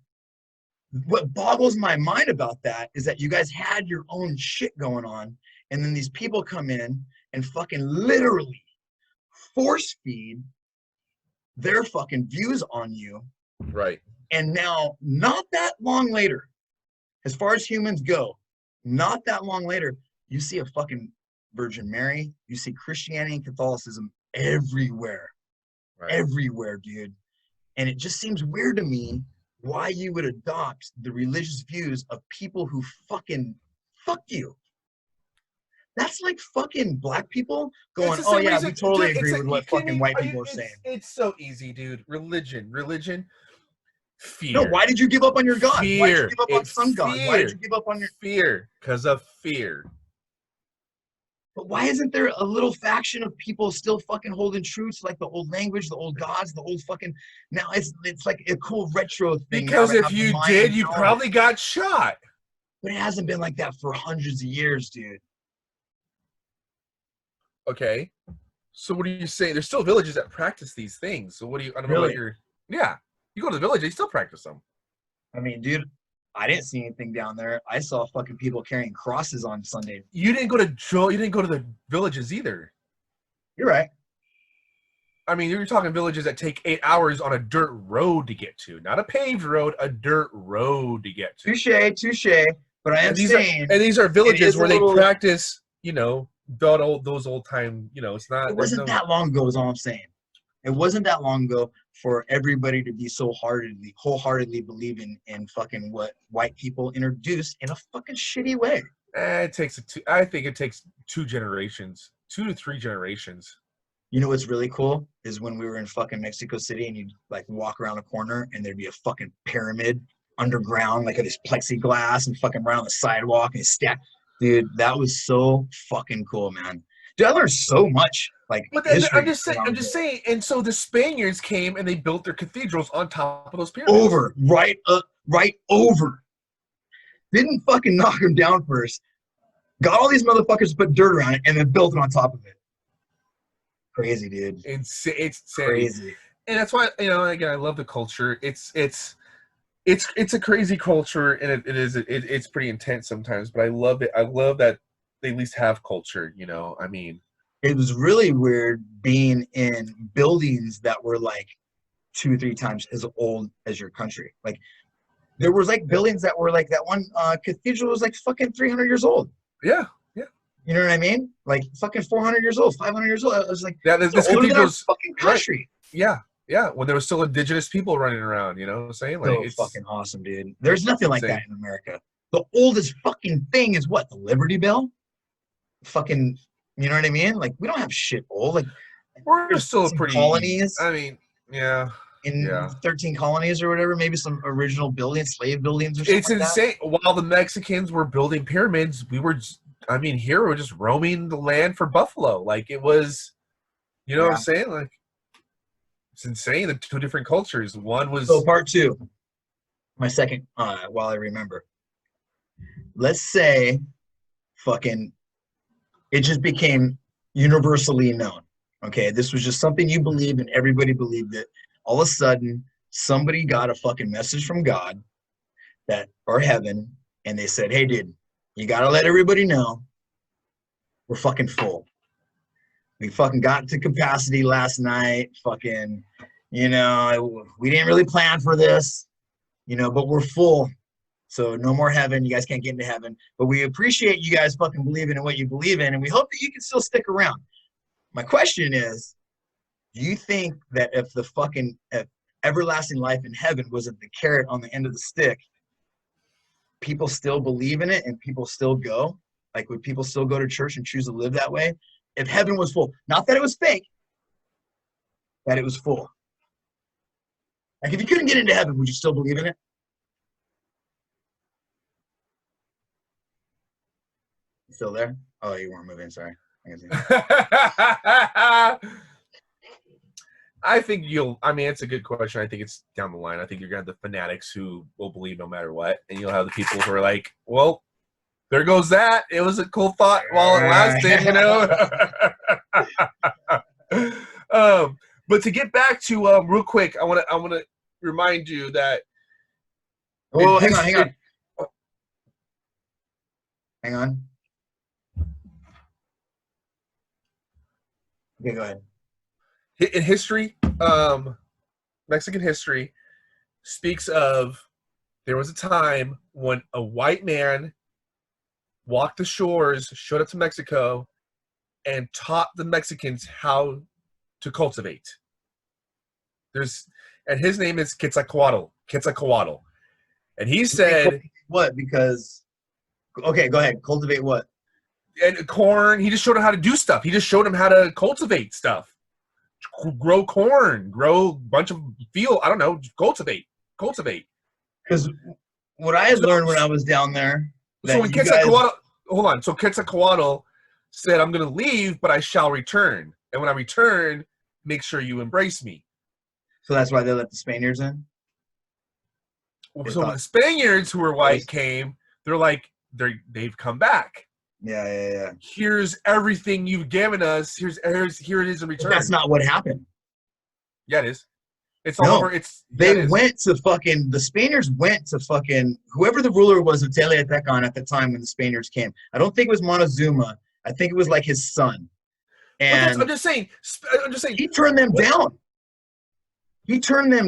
what boggles my mind about that is that you guys had your own shit going on, and then these people come in and fucking literally force feed their fucking views on you. Right. And now, not that long later, as far as humans go, not that long later, you see a fucking Virgin Mary, you see Christianity and Catholicism everywhere. Right. Everywhere, dude. And it just seems weird to me why you would adopt the religious views of people who fucking fuck you. That's like fucking black people going, "Oh yeah, we totally agree with what fucking white people are saying." It's so easy, dude. Religion. Fear. No, why did you give up on your God? Fear. Why did you give up on some God? Why did you give up on your fear? Because of fear. But why isn't there a little faction of people still fucking holding true to like the old language, the old gods, the old fucking? Now it's like a cool retro thing. Because if you did, you probably got shot. But it hasn't been like that for hundreds of years, dude. Okay, so what do you say? There's still villages that practice these things. So what do you? I don't know what you're. Yeah, you go to the village, they still practice them. I mean, dude, I didn't see anything down there. I saw fucking people carrying crosses on Sunday. You didn't go to the villages either. You're right. I mean, you're talking villages that take 8 hours on a dirt road to get to, not a paved road, a dirt road to get to. Touche. But I am saying, these are villages where they practice, those old time, it's not. It wasn't that long ago, is all I'm saying. It wasn't that long ago for everybody to be so wholeheartedly believing in fucking what white people introduced in a fucking shitty way. I think it takes 2 to 3 generations. You know what's really cool is when we were in fucking Mexico City and you'd like walk around a corner and there'd be a fucking pyramid underground, like this plexiglass, and fucking right on the sidewalk and stack. Dude, that was so fucking cool, man. Dude, I learned so much. Like, I'm just saying. And so the Spaniards came and they built their cathedrals on top of those pyramids. Right over. Didn't fucking knock them down first. Got all these motherfuckers to put dirt around it and then built it on top of it. Crazy, dude. It's crazy. And that's why, again, I love the culture. It's a crazy culture, and it's pretty intense sometimes, but I love it. I love that they at least have culture, I mean. It was really weird being in buildings that were like 2-3 times as old as your country. Like, there was like buildings that were like, that one cathedral was like fucking 300 years old. Yeah. You know what I mean? Like fucking 400 years old, 500 years old. I was like, yeah, this cathedral's fucking country. Right. Yeah. When there was still indigenous people running around, you know what I'm saying? Like, it's fucking awesome, dude. There's nothing like that in America. The oldest fucking thing is what? The Liberty Bell? Fucking, you know what I mean? Like, we don't have shit old. Like, we're still pretty colonies. I mean, yeah. 13 colonies or whatever, maybe some original buildings, slave buildings or something. It's insane. While the Mexicans were building pyramids, here we're just roaming the land for buffalo. Like, it was, what I'm saying? Like, it's insane. The 2 different cultures. One was. So part 2, my second, while I remember. Let's say fucking it just became universally known. Okay, this was just something you believed and everybody believed it. All of a sudden, somebody got a fucking message from God or heaven, and they said, "Hey, dude, you gotta let everybody know we're fucking full. We fucking got to capacity last night. Fucking, we didn't really plan for this, but we're full. So no more heaven. You guys can't get into heaven. But we appreciate you guys fucking believing in what you believe in, and we hope that you can still stick around." My question is, do you think that if everlasting life in heaven wasn't the carrot on the end of the stick, people still believe in it and people still go? Like, would people still go to church and choose to live that way? If heaven was full, not that it was fake, that it was full. Like, if you couldn't get into heaven, would you still believe in it? You still there? Oh, you weren't moving. Sorry. I think I mean, it's a good question. I think it's down the line. I think you're going to have the fanatics who will believe no matter what. And you'll have the people who are like, well, there goes that. It was a cool thought while it lasted, you know? But to get back to, real quick, I want to remind you that. Oh, hang on. Hang on. Okay, go ahead. In history, Mexican history speaks of there was a time when a white man walked the shores, showed up to Mexico, and taught the Mexicans how to cultivate. And his name is Quetzalcoatl. And he said, what? Because, okay, go ahead. Cultivate what? And corn. He just showed him how to do stuff. He just showed him how to cultivate stuff. Grow corn, grow a bunch of field. I don't know. Cultivate. Because what I had learned when I was down there. So when Quetzalcoatl said, "I'm going to leave, but I shall return, and when I return, make sure you embrace me." So that's why they let the Spaniards in. So when the Spaniards who were white came, they're like, they've come back. Yeah. Here's everything you've given us. Here it is in return. But that's not what happened. Yeah, it is. It's all over. The Spaniards went to fucking whoever the ruler was of Teletecan at the time when the Spaniards came. I don't think it was Montezuma. I think it was like his son. And I'm just saying. He turned them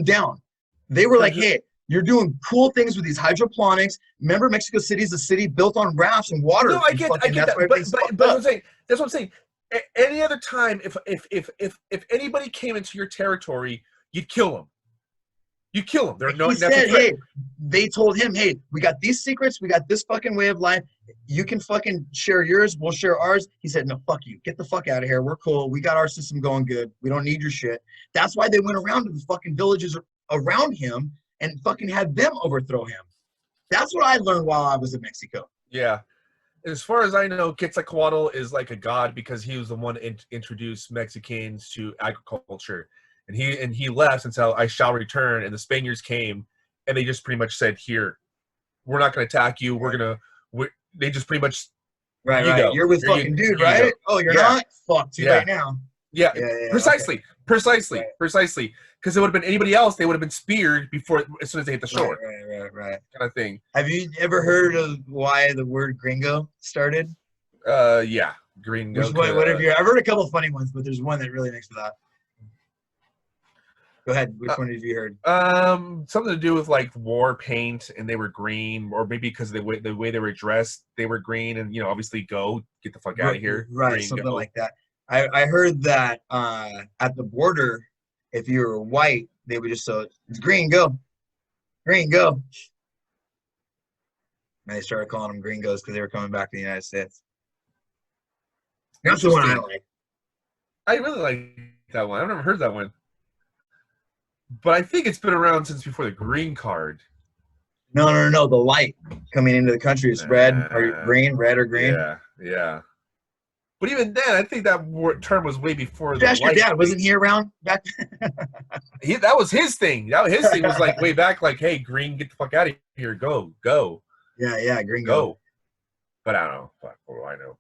down. They were like, hey, you're doing cool things with these hydroponics. Remember, Mexico City is a city built on rafts and water. No, I get that. But that's what I'm saying. Any other time, if anybody came into your territory, you'd kill them. You kill them. They told him, hey, we got these secrets. We got this fucking way of life. You can fucking share yours. We'll share ours. He said, no, fuck you. Get the fuck out of here. We're cool. We got our system going good. We don't need your shit. That's why they went around to the fucking villages around him and fucking had them overthrow him. That's what I learned while I was in Mexico. Yeah. As far as I know, Quetzalcoatl is like a god because he was the one that introduced Mexicans to agriculture. And he left and said, I shall return. And the Spaniards came and they just pretty much said, here, we're not going to attack you. They just pretty much. Right. You're with fucking dude, right? Oh, you're not? Fuck, too late now. Yeah. Precisely. Because it would have been anybody else, they would have been speared as soon as they hit the shore. Right. Kind of thing. Have you ever heard of why the word gringo started? Yeah. Gringo. What have you? I've heard a couple of funny ones, but there's one that really makes me laugh. Go ahead. Which one have you heard? Something to do with like war paint, and they were green, or maybe because the way they were dressed, they were green, and obviously get the fuck out of here. Right, green, something like that. I heard that at the border, if you were white, they would just say, it's green, go. And they started calling them gringos because they were coming back to the United States. That's the one I like. I really like that one. I've never heard that one. But I think it's been around since before the green card. No. The light coming into the country is red or green, red or green. Yeah. But even then, I think that term was way before the light. Your dad wasn't he around back then? That was his thing. His thing was like way back, like, hey, green, get the fuck out of here. Go. Yeah, green, go. But I don't know. Fuck, what do I know?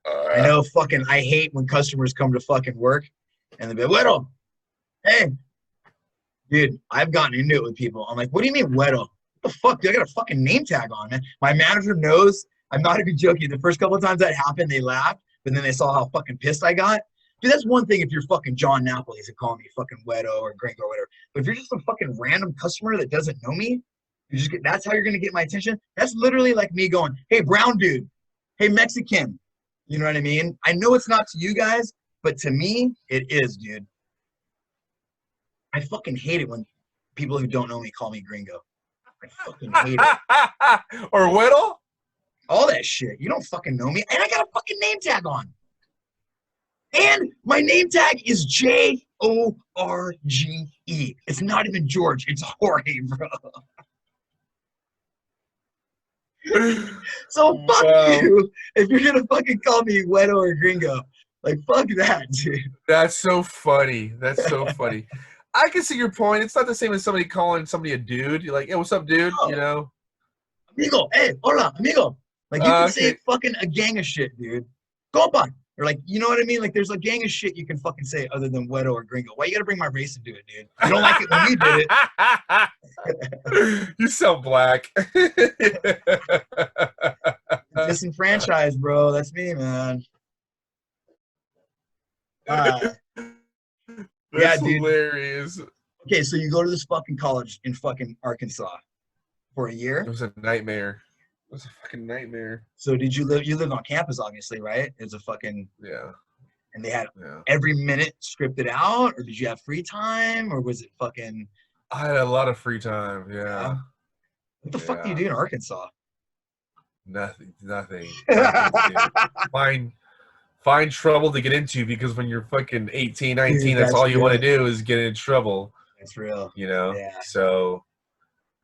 I know I hate when customers come to fucking work and they be like, Weddle. Hey, dude, I've gotten into it with people. I'm like, what do you mean, Weddle? What the fuck, dude? I got a fucking name tag on, man. My manager knows. I'm not even joking. The first couple of times that happened, they laughed, but then they saw how fucking pissed I got. Dude, that's one thing if you're fucking Jon Napoles and call me fucking Wedo or Gringo or whatever. But if you're just a fucking random customer that doesn't know me, that's how you're gonna get my attention. That's literally like me going, hey, brown dude, hey, Mexican. You know what I mean? I know it's not to you guys, but to me, it is, dude. I fucking hate it when people who don't know me call me Gringo. I fucking hate it. Or Weddle? All that shit. You don't fucking know me. And I got a fucking name tag on. And my name tag is Jorge. It's not even George. It's Jorge, bro. So fuck you if you're going to fucking call me Wedo or Gringo. Like, fuck that, dude. That's so funny. That's so funny. I can see your point. It's not the same as somebody calling somebody a dude. You're like, hey, what's up, dude? No. You know? Amigo, hey, hola, amigo. Like, you can say Okay. fucking a gang of shit, dude. Compa. Or like, you know what I mean? Like, there's a gang of shit you can fucking say other than güero or gringo. Why you gotta bring my race into it, dude? You don't like it when we did it. You sound black. Disenfranchised, bro. That's me, man. That's yeah, dude. hilarious. Okay, so you go to this fucking college in fucking Arkansas for a year. It was a nightmare. It was a fucking nightmare. So did you live? You lived on campus, obviously, right? It's a fucking Yeah. And they had Yeah. every minute scripted out, or did you have free time, or was it fucking? I had a lot of free time. Yeah. What the fuck do you do in Arkansas? Nothing. Find trouble to get into, because when you're fucking 18, 19, Dude, that's all you want to real. do is get in trouble. That's real. You know? Yeah. So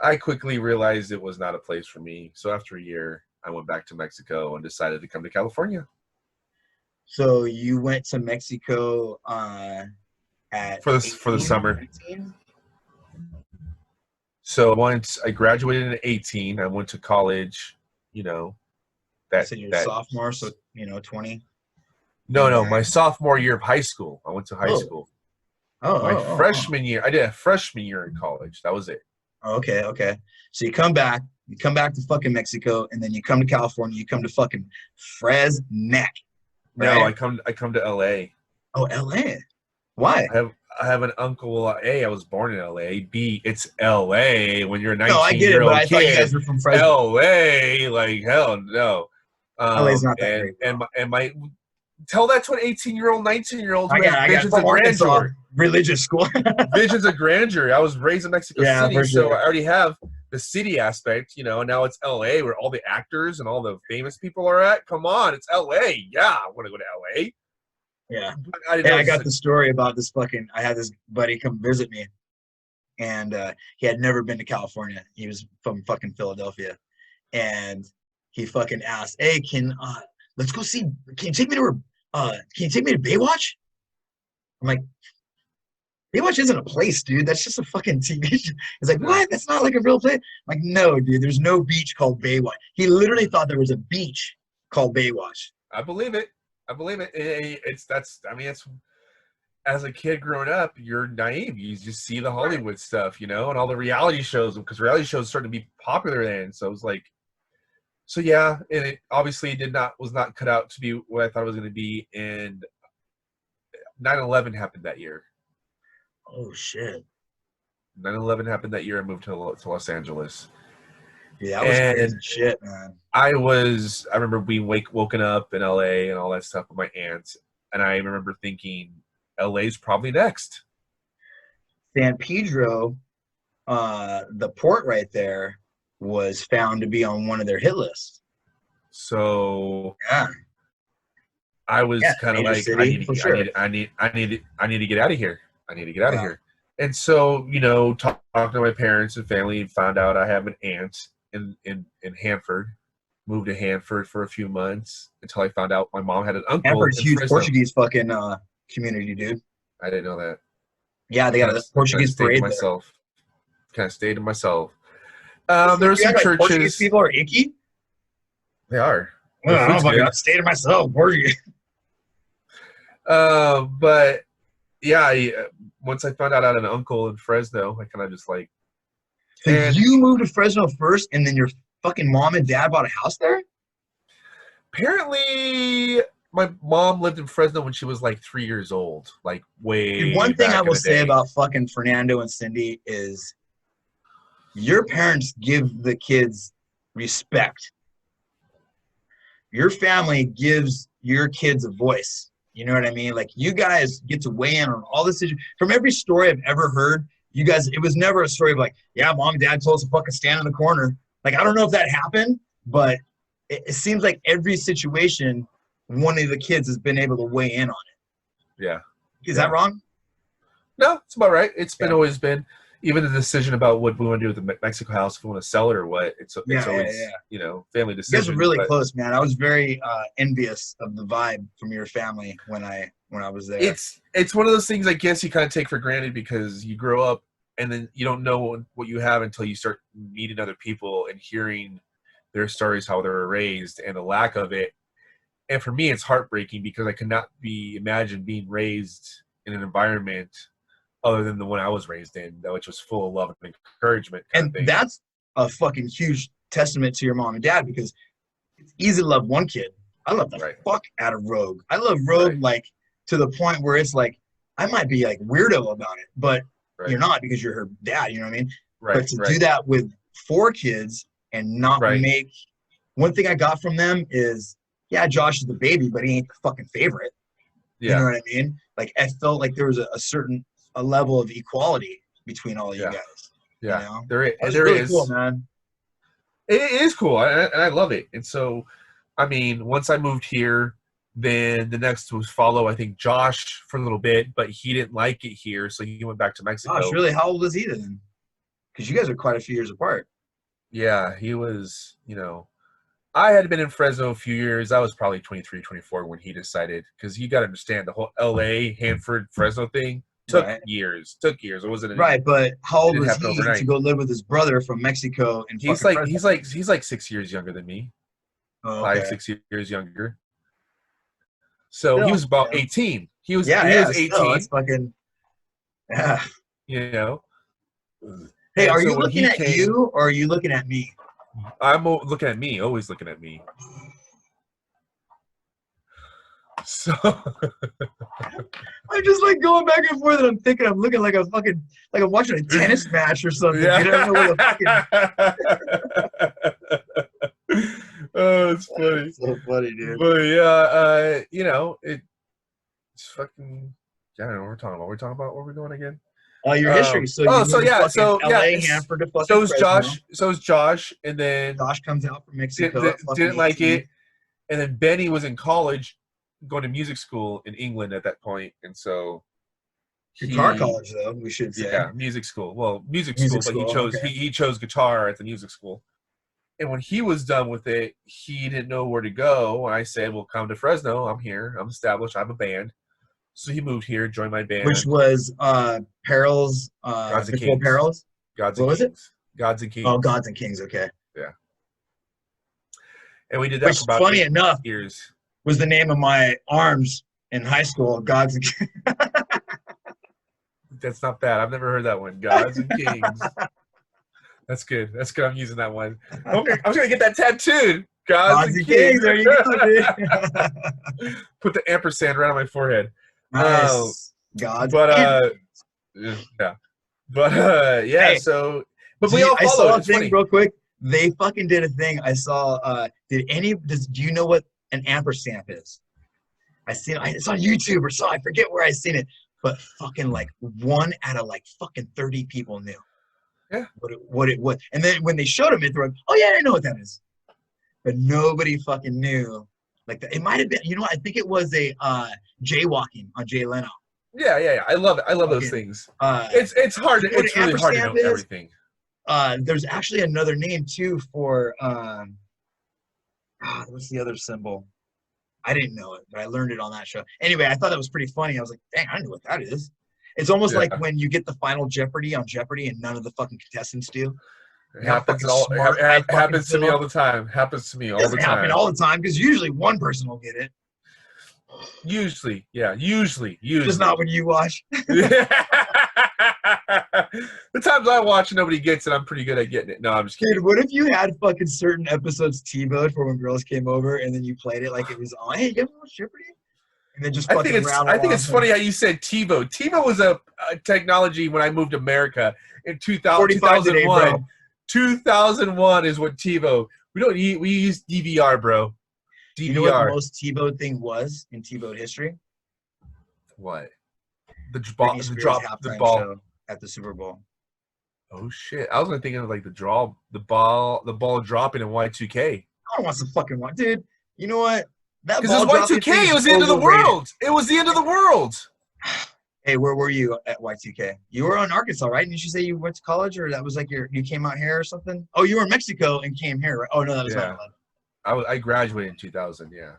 I quickly realized it was not a place for me. So after a year, I went back to Mexico and decided to come to California. So you went to Mexico at for the summer. 19? So once I graduated at 18, I went to college. You know, So you're a sophomore, so 20. No, my sophomore year of high school. I went to high school. My freshman year, I did a freshman year in college. That was it. Okay. So you come back to fucking Mexico, and then you come to California. You come to fucking Fresnec. Right? No, I come to LA. Oh, LA. Why? I have an uncle. A, I was born in LA. B, it's LA. When you're a 19-year-old I get it, but I thought you guys kid, were from Fresno. LA, like hell no. LA's not that great. And my tell that to an 18-year-old, 19-year-old. I got visions from of Arkansas grandeur. religious school. Visions of grandeur. I was raised in Mexico City, for sure. so I already have the city aspect, and now it's LA where all the actors and all the famous people are at. Come on, it's LA. Yeah, I want to go to LA. Yeah. I got the story about this I had this buddy come visit me, and he had never been to California. He was from fucking Philadelphia, and he fucking asked, hey, let's go see, can you take me to Baywatch? I'm like, Baywatch isn't a place, dude. That's just a fucking TV show. He's like, what? That's not like a real place? I'm like, no, dude, there's no beach called Baywatch. He literally thought there was a beach called Baywatch. I believe it. It's as a kid growing up, you're naive. You just see the Hollywood stuff, and all the reality shows, because reality shows started to be popular then. So it was like, yeah, and it obviously was not cut out to be what I thought it was going to be. And 9/11 happened that year. Oh shit! 9/11 happened that year. I moved to Los Angeles. Yeah, that was crazy shit, man. I remember being woken up in LA and all that stuff with my aunt, and I remember thinking, LA's probably next. San Pedro, the port right there, was found to be on one of their hit lists. So yeah, I was kind of like, I need to get out of here. I need to get out of here. And so, talking to my parents and family, found out I have an aunt in Hanford. Moved to Hanford for a few months until I found out my mom had an uncle. Hanford's huge Portuguese fucking community, dude. I didn't know that. Yeah, they got a Portuguese parade. Kind of stayed to myself. There are some churches. Portuguese people are icky. They are. Oh my god, stay to myself, Portuguese. But yeah, once I found out I had an uncle in Fresno, I kind of just like. So you moved to Fresno first, and then your fucking mom and dad bought a house there? Apparently, my mom lived in Fresno when she was like 3 years old. Like way. One thing I will say about fucking Fernando and Cindy is your parents give the kids respect. Your family gives your kids a voice. You know what I mean? Like, you guys get to weigh in on all this. From every story I've ever heard, you guys, it was never a story of like, yeah, mom and dad told us to fucking stand in the corner. Like, I don't know if that happened, but it seems like every situation, one of the kids has been able to weigh in on it. Yeah. Is that wrong? No, it's about right. It's been always been. even the decision about what we want to do with the Mexico house, if we want to sell it or what, it's always family decision. You guys are really close, man. I was very envious of the vibe from your family when I was there. It's one of those things I guess you kind of take for granted because you grow up and then you don't know what you have until you start meeting other people and hearing their stories, how they were raised, and the lack of it. And for me, it's heartbreaking because I cannot imagine being raised in an environment other than the one I was raised in, which was full of love and encouragement. And that's a fucking huge testament to your mom and dad, because it's easy to love one kid. I love the fuck out of Rogue. I love Rogue like to the point where it's like I might be like weirdo about it, but you're not, because you're her dad. You know what I mean? But to do that with 4 kids and not make one thing I got from them is, yeah, Josh is the baby, but he ain't the fucking favorite. You know what I mean? Like I felt like there was a certain level of equality between all of you guys. Yeah, you know? there is. Really cool, man. It is cool, and I love it. And so, I mean, once I moved here, then the next was follow, I think, Josh for a little bit, but he didn't like it here, so he went back to Mexico. Gosh, really? How old was he then? Because you guys are quite a few years apart. Yeah, he was, I had been in Fresno a few years. I was probably 23, 24 when he decided, because you got to understand the whole LA, Hanford, Fresno thing took years. It wasn't but how old was he to go live with his brother from Mexico? And he's like 6 years younger than me. Oh, okay. 5-6 years younger. So he was about 18. He was 18. It's fucking Hey, are you looking at you or are you looking at me? I'm looking at me, always looking at me. So I'm just like going back and forth, and I'm thinking I'm looking like I'm watching a tennis match or something. Yeah. You don't know what the fucking... Oh, it's funny. It's so funny, dude. But yeah, it's fucking. I don't know what we're talking about. We're talking about where we're going again. Your history. So LA, Hanford to fucking so is Fresno. Josh. So is Josh, and then Josh comes out from Mexico. Didn't like it, and then Benny was in college, going to music school in England at that point, and so guitar college though we should say. Yeah, music school. Well, music school, but he chose guitar at the music school. And when he was done with it, he didn't know where to go. And I said, "Well, come to Fresno. I'm here. I'm established. I have a band." So he moved here, joined my band, which was Perils. Gods and Kings. Perils. Gods and Kings. Was it? Gods and Kings. Oh, Gods and Kings. Okay. Yeah. And we did that for about funny enough years. Was the name of my arms in high school, Gods and Kings. That's not bad. I've never heard that one. Gods and Kings. That's good. That's good. I'm using that one. Okay, I was gonna get that tattooed. Gods and Kings. There you go, dude. Put the ampersand right on my forehead. Nice. Gods. But yeah. But yeah. Hey, so, but we all followed. I saw a thing real quick. They fucking did a thing. I saw. Do you know what an ampersand is? I seen it. It's on YouTube or so. I forget where I seen it. But fucking like 1 out of like fucking 30 people knew. Yeah. What it was. And then when they showed them it, they're like, "Oh yeah, I know what that is." But nobody fucking knew. Like it might have been. You know, I think it was a jaywalking on Jay Leno. Yeah. I love it. I love those things. It's hard. It's really hard to know everything. There's actually another name too for what's the other symbol? I didn't know it, but I learned it on that show. Anyway, I thought that was pretty funny. I was like, dang, I don't know what that is. It's almost like when you get the final Jeopardy on Jeopardy and none of the fucking contestants do. It happens to me all the time. Happens to me all the time. It doesn't happen all the time because usually one person will get it. Usually. Just not when you watch. The times I watch, nobody gets it. I'm pretty good at getting it. No, I'm just kidding. Dude, what if you had fucking certain episodes TiVo'd for when girls came over, and then you played it like it was on? Hey, you ever watch Jeopardy? And then just I think it's funny how you said TiVo. TiVo was a technology when I moved to America in 2001. Today, 2001 is what TiVo. We use DVR, bro. DVR. You know what the most TiVo thing was in TiVo history? What? The ball at the Super Bowl. Oh shit! I was gonna think of like the ball dropping in Y2K. I don't want some fucking one, dude. You know what? Because it was Y2K. It was the end of the world. It was the end of the world. Hey, where were you at Y2K? You were in Arkansas, right? Didn't you say you went to college, or that was like you came out here or something? Oh, you were in Mexico and came here, right? Oh no, that was 9/11. I graduated in 2000. Yeah.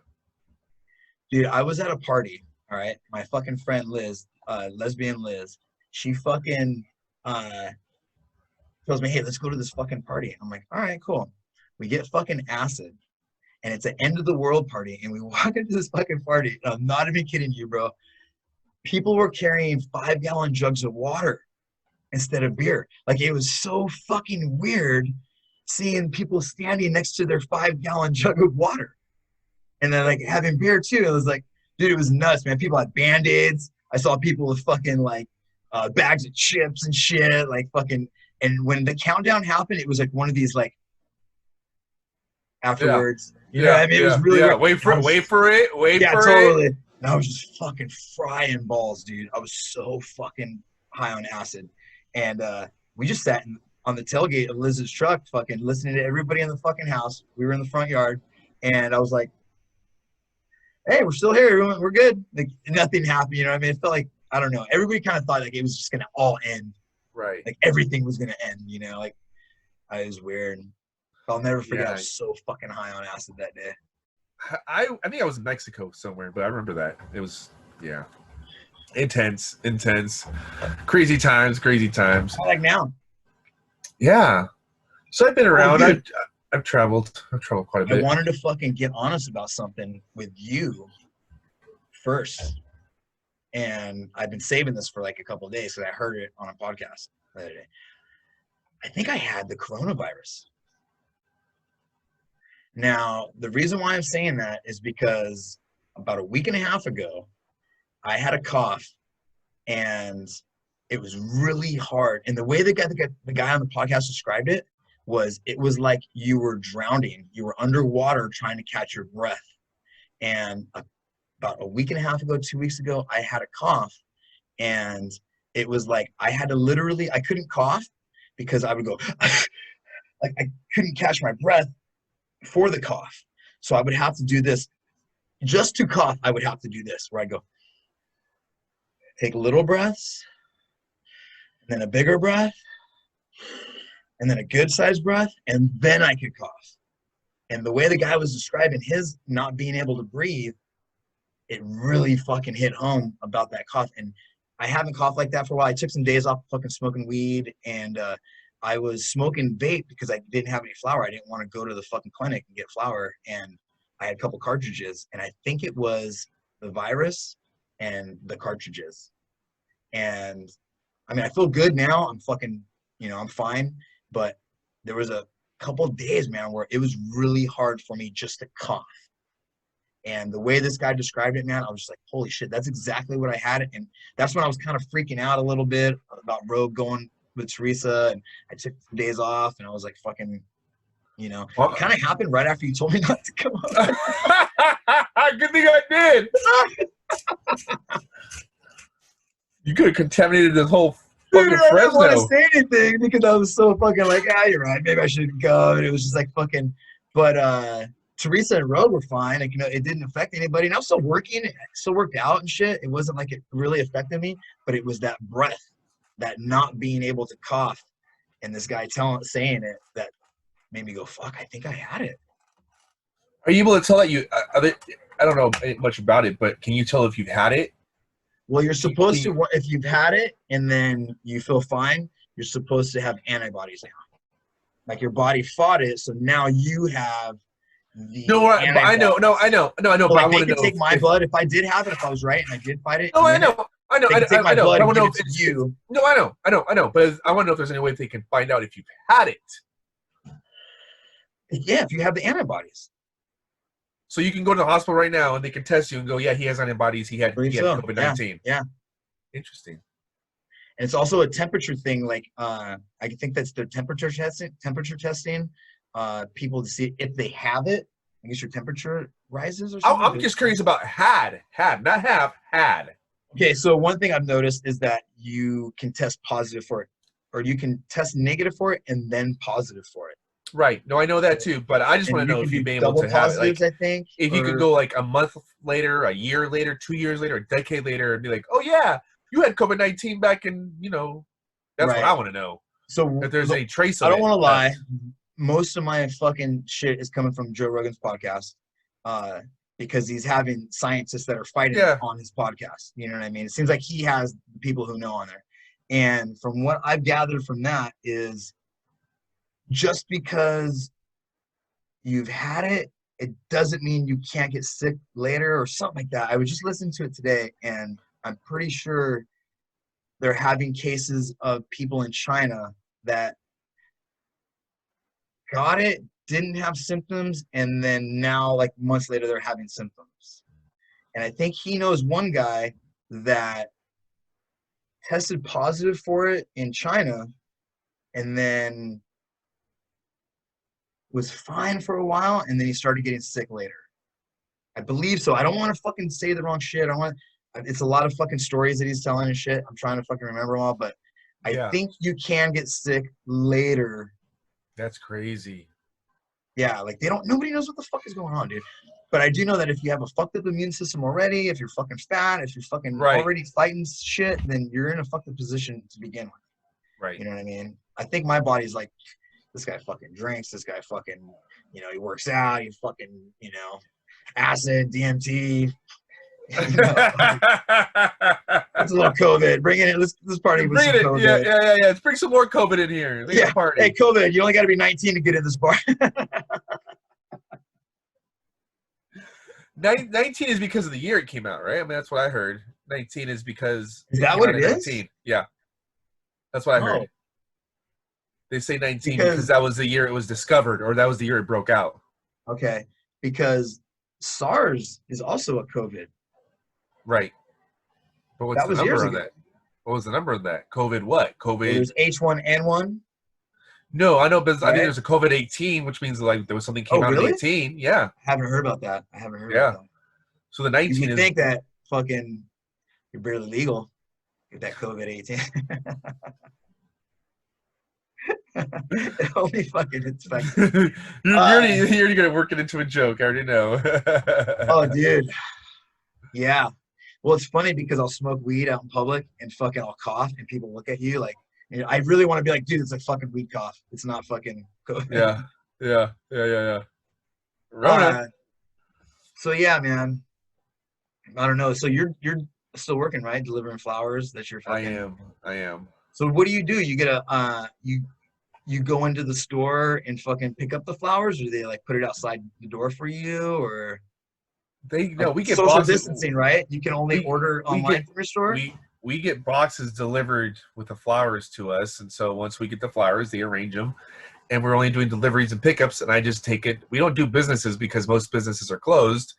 Dude, I was at a party. All right, my fucking friend Liz, lesbian Liz, she fucking tells me, hey, let's go to this fucking party. I'm like, all right, cool. We get fucking acid, and it's an end of the world party, and we walk into this fucking party. And I'm not even kidding you, bro. People were carrying 5-gallon jugs of water instead of beer. Like, it was so fucking weird seeing people standing next to their 5-gallon jug of water and then like having beer too. It was like, dude, it was nuts, man. People had Band-Aids. I saw people with fucking like bags of chips and shit, like fucking. And when the countdown happened, it was like one of these like afterwards. You know what I mean? It was really weird. Wait for it. Yeah, totally. And I was just fucking frying balls, dude. I was so fucking high on acid. And we just sat on the tailgate of Liz's truck, fucking listening to everybody in the fucking house. We were in the front yard. And I was like, hey, we're still here. We're good. Like, nothing happened. You know what I mean? It felt like, I don't know. Everybody kind of thought like it was just going to all end. Right. Like everything was going to end, you know? Like, it was weird. I'll never forget. I was so fucking high on acid that day. I think I was in Mexico somewhere, but I remember that. It was, intense. Crazy times. Like now. Yeah. So I've been around. I've traveled quite a bit. I wanted to fucking get honest about something with you first. And I've been saving this for like a couple of days because I heard it on a podcast the other day. I think I had the coronavirus. Now, the reason why I'm saying that is because about a week and a half ago, I had a cough and it was really hard. And the way the guy on the podcast described it was like you were drowning. You were underwater trying to catch your breath. And about a week and a half ago, 2 weeks ago, I had a cough. And it was like I had to literally, I couldn't cough because I would go, like I couldn't catch my breath for the cough. So I would have to do this. Just to cough, I would have to do this, where I go, take little breaths, and then a bigger breath, and then a good sized breath, and then I could cough. And the way the guy was describing his not being able to breathe, it really fucking hit home about that cough. And I haven't coughed like that for a while. I took some days off fucking smoking weed, and I was smoking vape because I didn't have any flour. I didn't want to go to the fucking clinic and get flour. And I had a couple cartridges, and I think it was the virus and the cartridges. And I mean, I feel good now. I'm fucking, I'm fine. But there was a couple of days, man, where it was really hard for me just to cough. And the way this guy described it, man, I was just like, holy shit, that's exactly what I had. And that's when I was kind of freaking out a little bit about Rogue going with Teresa, and I took some days off, and I was like, fucking, it kind of happened right after you told me not to come on. Good thing I did. You could have contaminated this whole fucking Fresno. I didn't want to say anything because I was so fucking like, you're right, maybe I shouldn't go. And it was just like fucking, but Teresa and Rogue were fine. Like, it didn't affect anybody. And I was still working, still worked out and shit. It wasn't like it really affected me, but it was that breath, that not being able to cough, and this guy saying it, that made me go, fuck, I think I had it. Are you able to tell that I don't know much about it, but can you tell if you've had it? Well, you're supposed to, if you've had it and then you feel fine, you're supposed to have antibodies now. Like your body fought it, so now you have the antibodies. I know. So but I want to take my blood if I did have it, if I was right and I did fight it. No, I know. I know. I want to know if it's you. No, I know. But I want to know if there's any way they can find out if you've had it. Yeah, if you have the antibodies. So you can go to the hospital right now and they can test you and go, yeah, he has antibodies. He had COVID-19. Yeah. Interesting. And it's also a temperature thing. Like, I think that's their temperature testing. People to see if they have it. I guess your temperature rises or something. I'm just curious about had, not have, had. Okay, so one thing I've noticed is that you can test positive for it, or you can test negative for it and then positive for it. Right. No, I know that too, but I just want to know if you've been able to have it. Like, I think. If you could go like a month later, a year later, 2 years later, a decade later, and be like, oh yeah, you had COVID-19 back in, you know, that's what I want to know. So if there's any trace of it. I don't want to lie. Most of my fucking shit is coming from Joe Rogan's podcast, because he's having scientists that are fighting on his podcast. You know what I mean? It seems like he has people who know on there. And from what I've gathered from that is just because you've had it, it doesn't mean you can't get sick later or something like that. I was just listening to it today, and I'm pretty sure they're having cases of people in China that got it, didn't have symptoms, and then now, like months later, they're having symptoms. And I think he knows one guy that tested positive for it in China and then was fine for a while, and then he started getting sick later. I believe so. I don't want to fucking say the wrong shit. It's a lot of fucking stories that he's telling and shit. I'm trying to fucking remember them all, but I think you can get sick later. That's crazy. Yeah, like nobody knows what the fuck is going on, dude. But I do know that if you have a fucked up immune system already, if you're fucking fat, if you're fucking already fighting shit, then you're in a fucked up position to begin with. Right. You know what I mean? I think my body's like, this guy fucking drinks, this guy fucking, you know, he works out, he fucking, you know, acid, DMT. You know, it's a little COVID. Bring it in. Let's party with some COVID. Yeah. Let's bring some more COVID in here. Let's party. Hey, COVID, you only got to be 19 to get in this bar. 19 is because of the year it came out, right? I mean, that's what I heard. 19 is because... Is that what it is? 19. Yeah. That's what I heard. They say 19 because that was the year it was discovered, or that was the year it broke out. Okay. Because SARS is also a COVID. Right. But what's the number on that? What was the number of that? COVID what? COVID... There's H1N1. No, I know, but I think there's a COVID-18, which means like there was something came out in 18. Yeah. I haven't heard about that. About that. So the 19 you think that fucking you're barely legal. Get that COVID-18. It only fucking infected. You're already gonna work it into a joke. I already know. Oh, dude. Yeah. Well, it's funny because I'll smoke weed out in public and fucking I'll cough and people look at you like, you know, I really want to be like, dude, it's a fucking weed cough. It's not fucking COVID. Yeah. So yeah, man. I don't know. So you're still working, right? Delivering flowers. That's your fucking... I am. So what do? You get a you go into the store and fucking pick up the flowers, or do they like put it outside the door for you, or we get social boxes, distancing, right? You can only order online from your store. We get boxes delivered with the flowers to us, and so once we get the flowers, they arrange them, and we're only doing deliveries and pickups, and I just take it. We don't do businesses because most businesses are closed.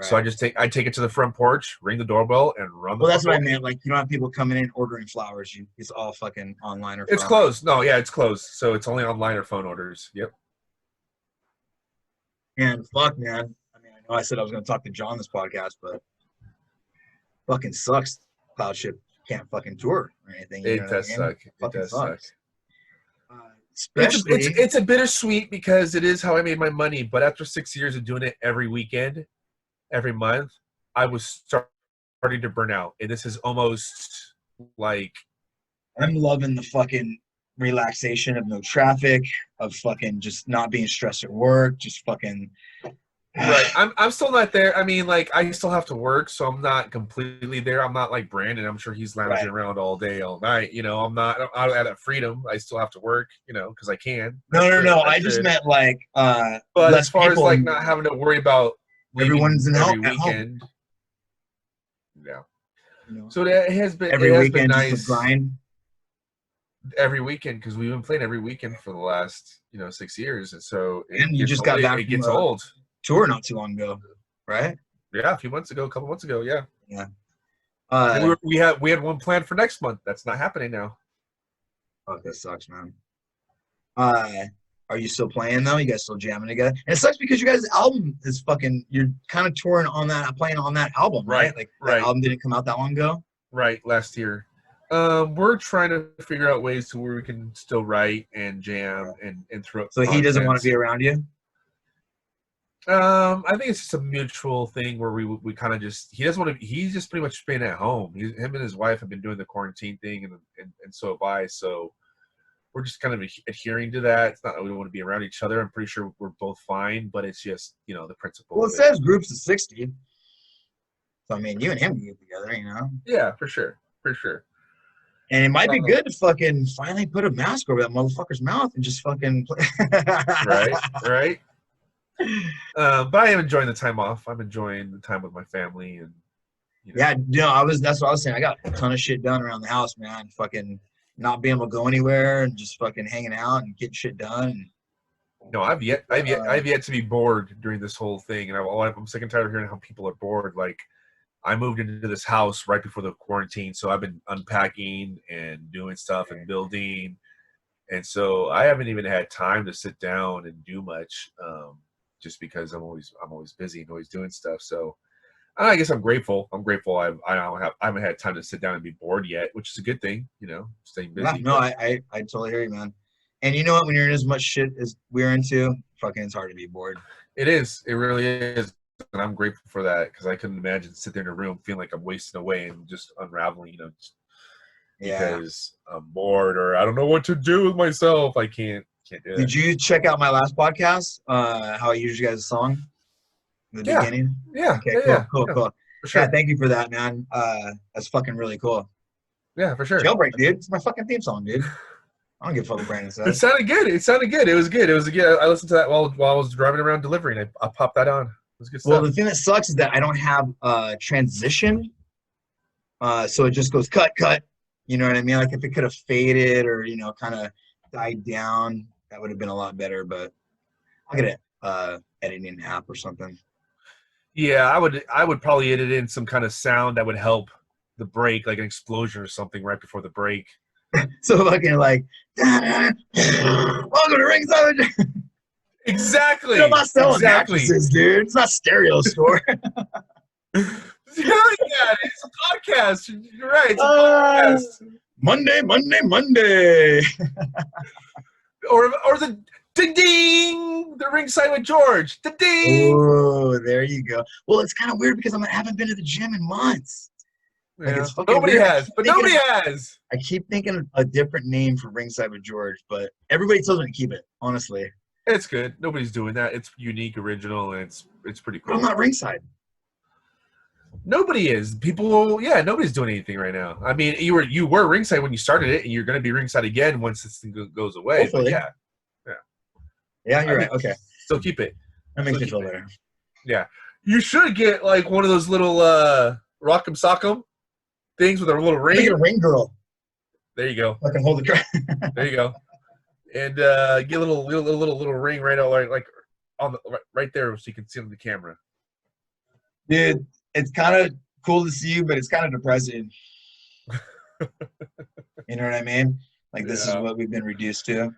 Right. So I take it to the front porch, ring the doorbell, and run. Well, that's what I meant. Like, you don't have people coming in ordering flowers. It's all fucking online or phone. It's closed. No, yeah, it's closed. So it's only online or phone orders. Yep. And fuck, man. I mean, I know I said I was going to talk to Jon this podcast, but fucking sucks. Cloudship can't fucking tour or anything. It does suck. It does suck. Especially, it's a bittersweet because it is how I made my money. But after 6 years of doing it every weekend, every month, I was starting to burn out. And this is almost like... I'm loving the fucking relaxation of no traffic, of fucking just not being stressed at work, just fucking... Right. I'm still not there. I mean, like, I still have to work, so I'm not completely there. I'm not like Brandon. I'm sure he's lounging around all day, all night. You know, I'm not out of that freedom. I still have to work, you know, because I can. No. I just meant like... but as far as like not having to worry about everyone's in every weekend. Yeah. You know, so it has been every weekend nice. Grind. Every weekend, because we've been playing every weekend for the last 6 years, and so you just got back. It gets old. Tour not too long ago, right? Yeah, a couple months ago. Yeah. Yeah. And we had one planned for next month. That's not happening now. Oh, that sucks, man. Are you still playing though? You guys still jamming together? And it sucks because you guys' album is fucking. You're kind of touring on that, playing on that album, right? Like that album didn't come out that long ago. Right, last year. We're trying to figure out ways to where we can still write and jam and throw. So he doesn't want to be around you. I think it's just a mutual thing where we kind of just he doesn't want to. He's just pretty much been at home. Him and his wife have been doing the quarantine thing, and so have I. So we're just kind of adhering to that. It's not that we don't want to be around each other. I'm pretty sure we're both fine, but it's just the principle. Well, it says groups of 60. So I mean, you and him can get together, Yeah, for sure. And it might be good to fucking finally put a mask over that motherfucker's mouth and just fucking play. Right. But I am enjoying the time off. I'm enjoying the time with my family, and Yeah, that's what I was saying. I got a ton of shit done around the house, man. Fucking not being able to go anywhere and just fucking hanging out and getting shit done. No, I've yet to be bored during this whole thing, and I'm sick and tired of hearing how people are bored. Like, I moved into this house right before the quarantine, so I've been unpacking and doing stuff and building, and so I haven't even had time to sit down and do much, just because I'm always busy and always doing stuff. So I guess I'm grateful. I haven't had time to sit down and be bored yet, which is a good thing, staying busy. No, I totally hear you, man. And you know what? When you're in as much shit as we're into, fucking, it's hard to be bored. It is. It really is. And I'm grateful for that, because I couldn't imagine sit there in a room feeling like I'm wasting away and just unraveling, because I'm bored or I don't know what to do with myself. I can't do it. Did you check out my last podcast? How I used you guys a song in the beginning? Yeah. Okay, cool. For sure. Yeah, thank you for that, man. That's fucking really cool. Yeah, for sure. Jailbreak, dude. It's my fucking theme song, dude. I don't give a fuck what Brandon says. It sounded good. It was good. I listened to that while I was driving around delivering. I popped that on. It was good stuff. Well, the thing that sucks is that I don't have transition. So it just goes cut. You know what I mean? Like, if it could have faded or, kind of died down, that would have been a lot better. But I'll get an editing app or something. Yeah, I would probably edit in some kind of sound that would help the break, like an explosion or something right before the break. So fucking like, welcome to Ringside. Exactly. I'm not selling mattresses, dude. It's not stereo store. Yeah, it's a podcast. You're right. It's a podcast. Monday. or the ding, the Ringside with George. The ding. Oh, there you go. Well, it's kind of weird because I haven't been to the gym in months. Like, Yeah. it's fucking Nobody weird. has, but nobody has. I keep thinking a different name for Ringside with George, but everybody tells me to keep it, honestly. It's good. Nobody's doing that. It's unique, original, and it's pretty cool. I'm not Ringside. Nobody is. Nobody's doing anything right now. I mean, you were Ringside when you started it, and you're going to be Ringside again once this thing goes away. Hopefully. But Yeah, you're right. Okay. Still keep it. That makes me feel better. Yeah. You should get like one of those little rock'em sock'em things with a little ring. Make a ring girl. There you go. I can hold the crap. There you go. And get a little ring right out like on the right there so you can see it on the camera. Dude, it's kind of cool to see you, but it's kind of depressing. You know what I mean? Like, this is what we've been reduced to.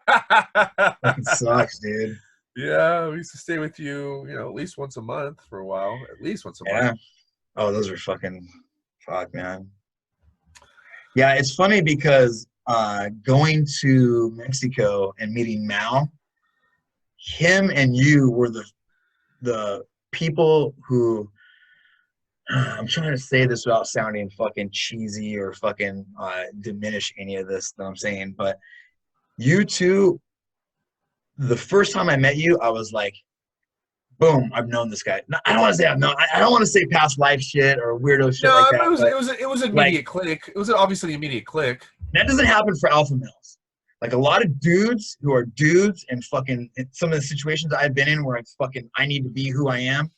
Fucking sucks, dude. Yeah, we used to stay with you, at least once a month for a while. At least once a month. Oh, those are fuck, man. Yeah, it's funny because going to Mexico and meeting Mao, him and you were the people who, I'm trying to say this without sounding fucking cheesy or fucking diminish any of this that I'm saying, but you two, the first time I met you, I was like, boom, I've known this guy. No, I don't want to say I've known. I don't want to say past life shit or weirdo shit like that. It was an immediate click. It was obviously an immediate click. That doesn't happen for alpha males. Like, a lot of dudes who are dudes and fucking some of the situations I've been in where I need to be who I am,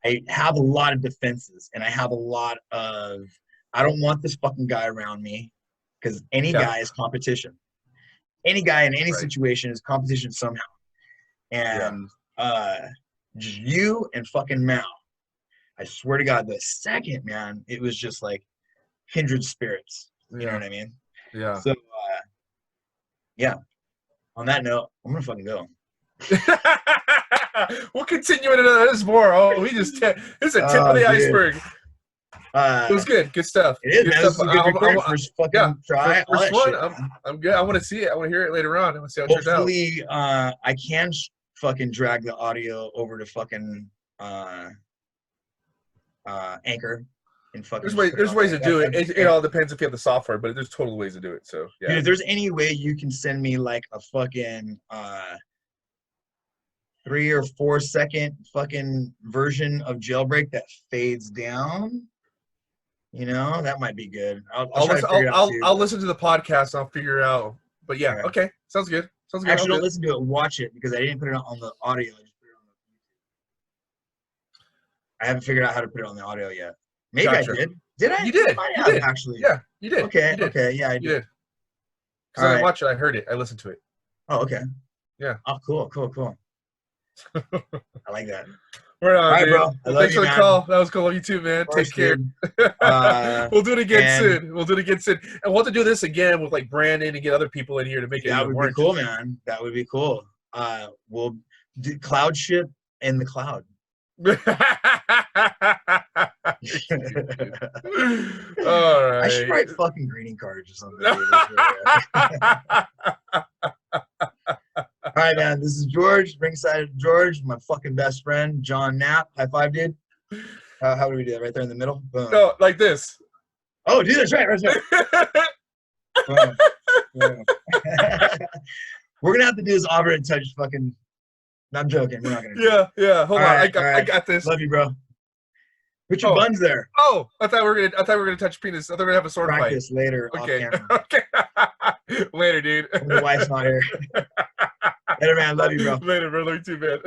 I have a lot of defenses and I have a lot of, I don't want this fucking guy around me, because any guy is competition. Any guy in any situation is competition somehow. And just you and fucking Mao, I swear to God, the second, man, it was just like kindred spirits. You know what I mean? Yeah. So, on that note, I'm going to fucking go. We'll continue into this more. Oh, this is a tip of the iceberg. It was good. Good stuff. It is, good man. stuff. This is a good recording. First fucking try. First one. I'm good. I want to see it. I want to hear it later on. I want to see how it turns out. Hopefully, I can fucking drag the audio over to fucking Anchor and fucking. There's ways to do it. It all depends if you have the software, but there's total ways to do it. So yeah. Dude, if there's any way you can send me like a fucking 3 or 4 second fucking version of Jailbreak that fades down, you know, that might be good. I'll listen to the podcast and I'll figure it out. But yeah, okay, sounds good. Sounds good. Actually, don't listen to it. Watch it because I didn't put it on the audio. I just put it on the YouTube. I haven't figured out how to put it on the audio yet. Maybe gotcha. I did. Did I? You did. I you have, did. Actually. Yeah, you did. Okay. You did. Okay. Yeah, I did. You did. Because I watched it. I heard it. I listened to it. Oh, okay. Yeah. Oh, cool. I like that. We're on, all right, dude. bro. Thanks for the call. That was cool. Love you too, man. Take care. We'll do it again soon. We'll do it again soon. And we'll have to do this again with like Brandon and get other people in here to make it. That would be cool, man. That would be cool. We'll do Cloudship in the cloud. All right. I should write fucking greeting cards or something. All right, man. This is George, ringside George, my fucking best friend, Jon Nap. High five, dude. How do we do that? Right there in the middle? Boom. No, like this. Oh, dude, that's right. Boom. We're going to have to do this Auburn and touch fucking... No, I'm joking. We're not going to do it. Yeah. Hold on. I got this. Love you, bro. Put your buns there. Oh, I thought we were gonna touch penis. I thought we were gonna have a sword fight. Practice later. Okay. Okay. Later, dude. The wife's not here. Later, man. Love you, bro. Later, bro. Love you too, man.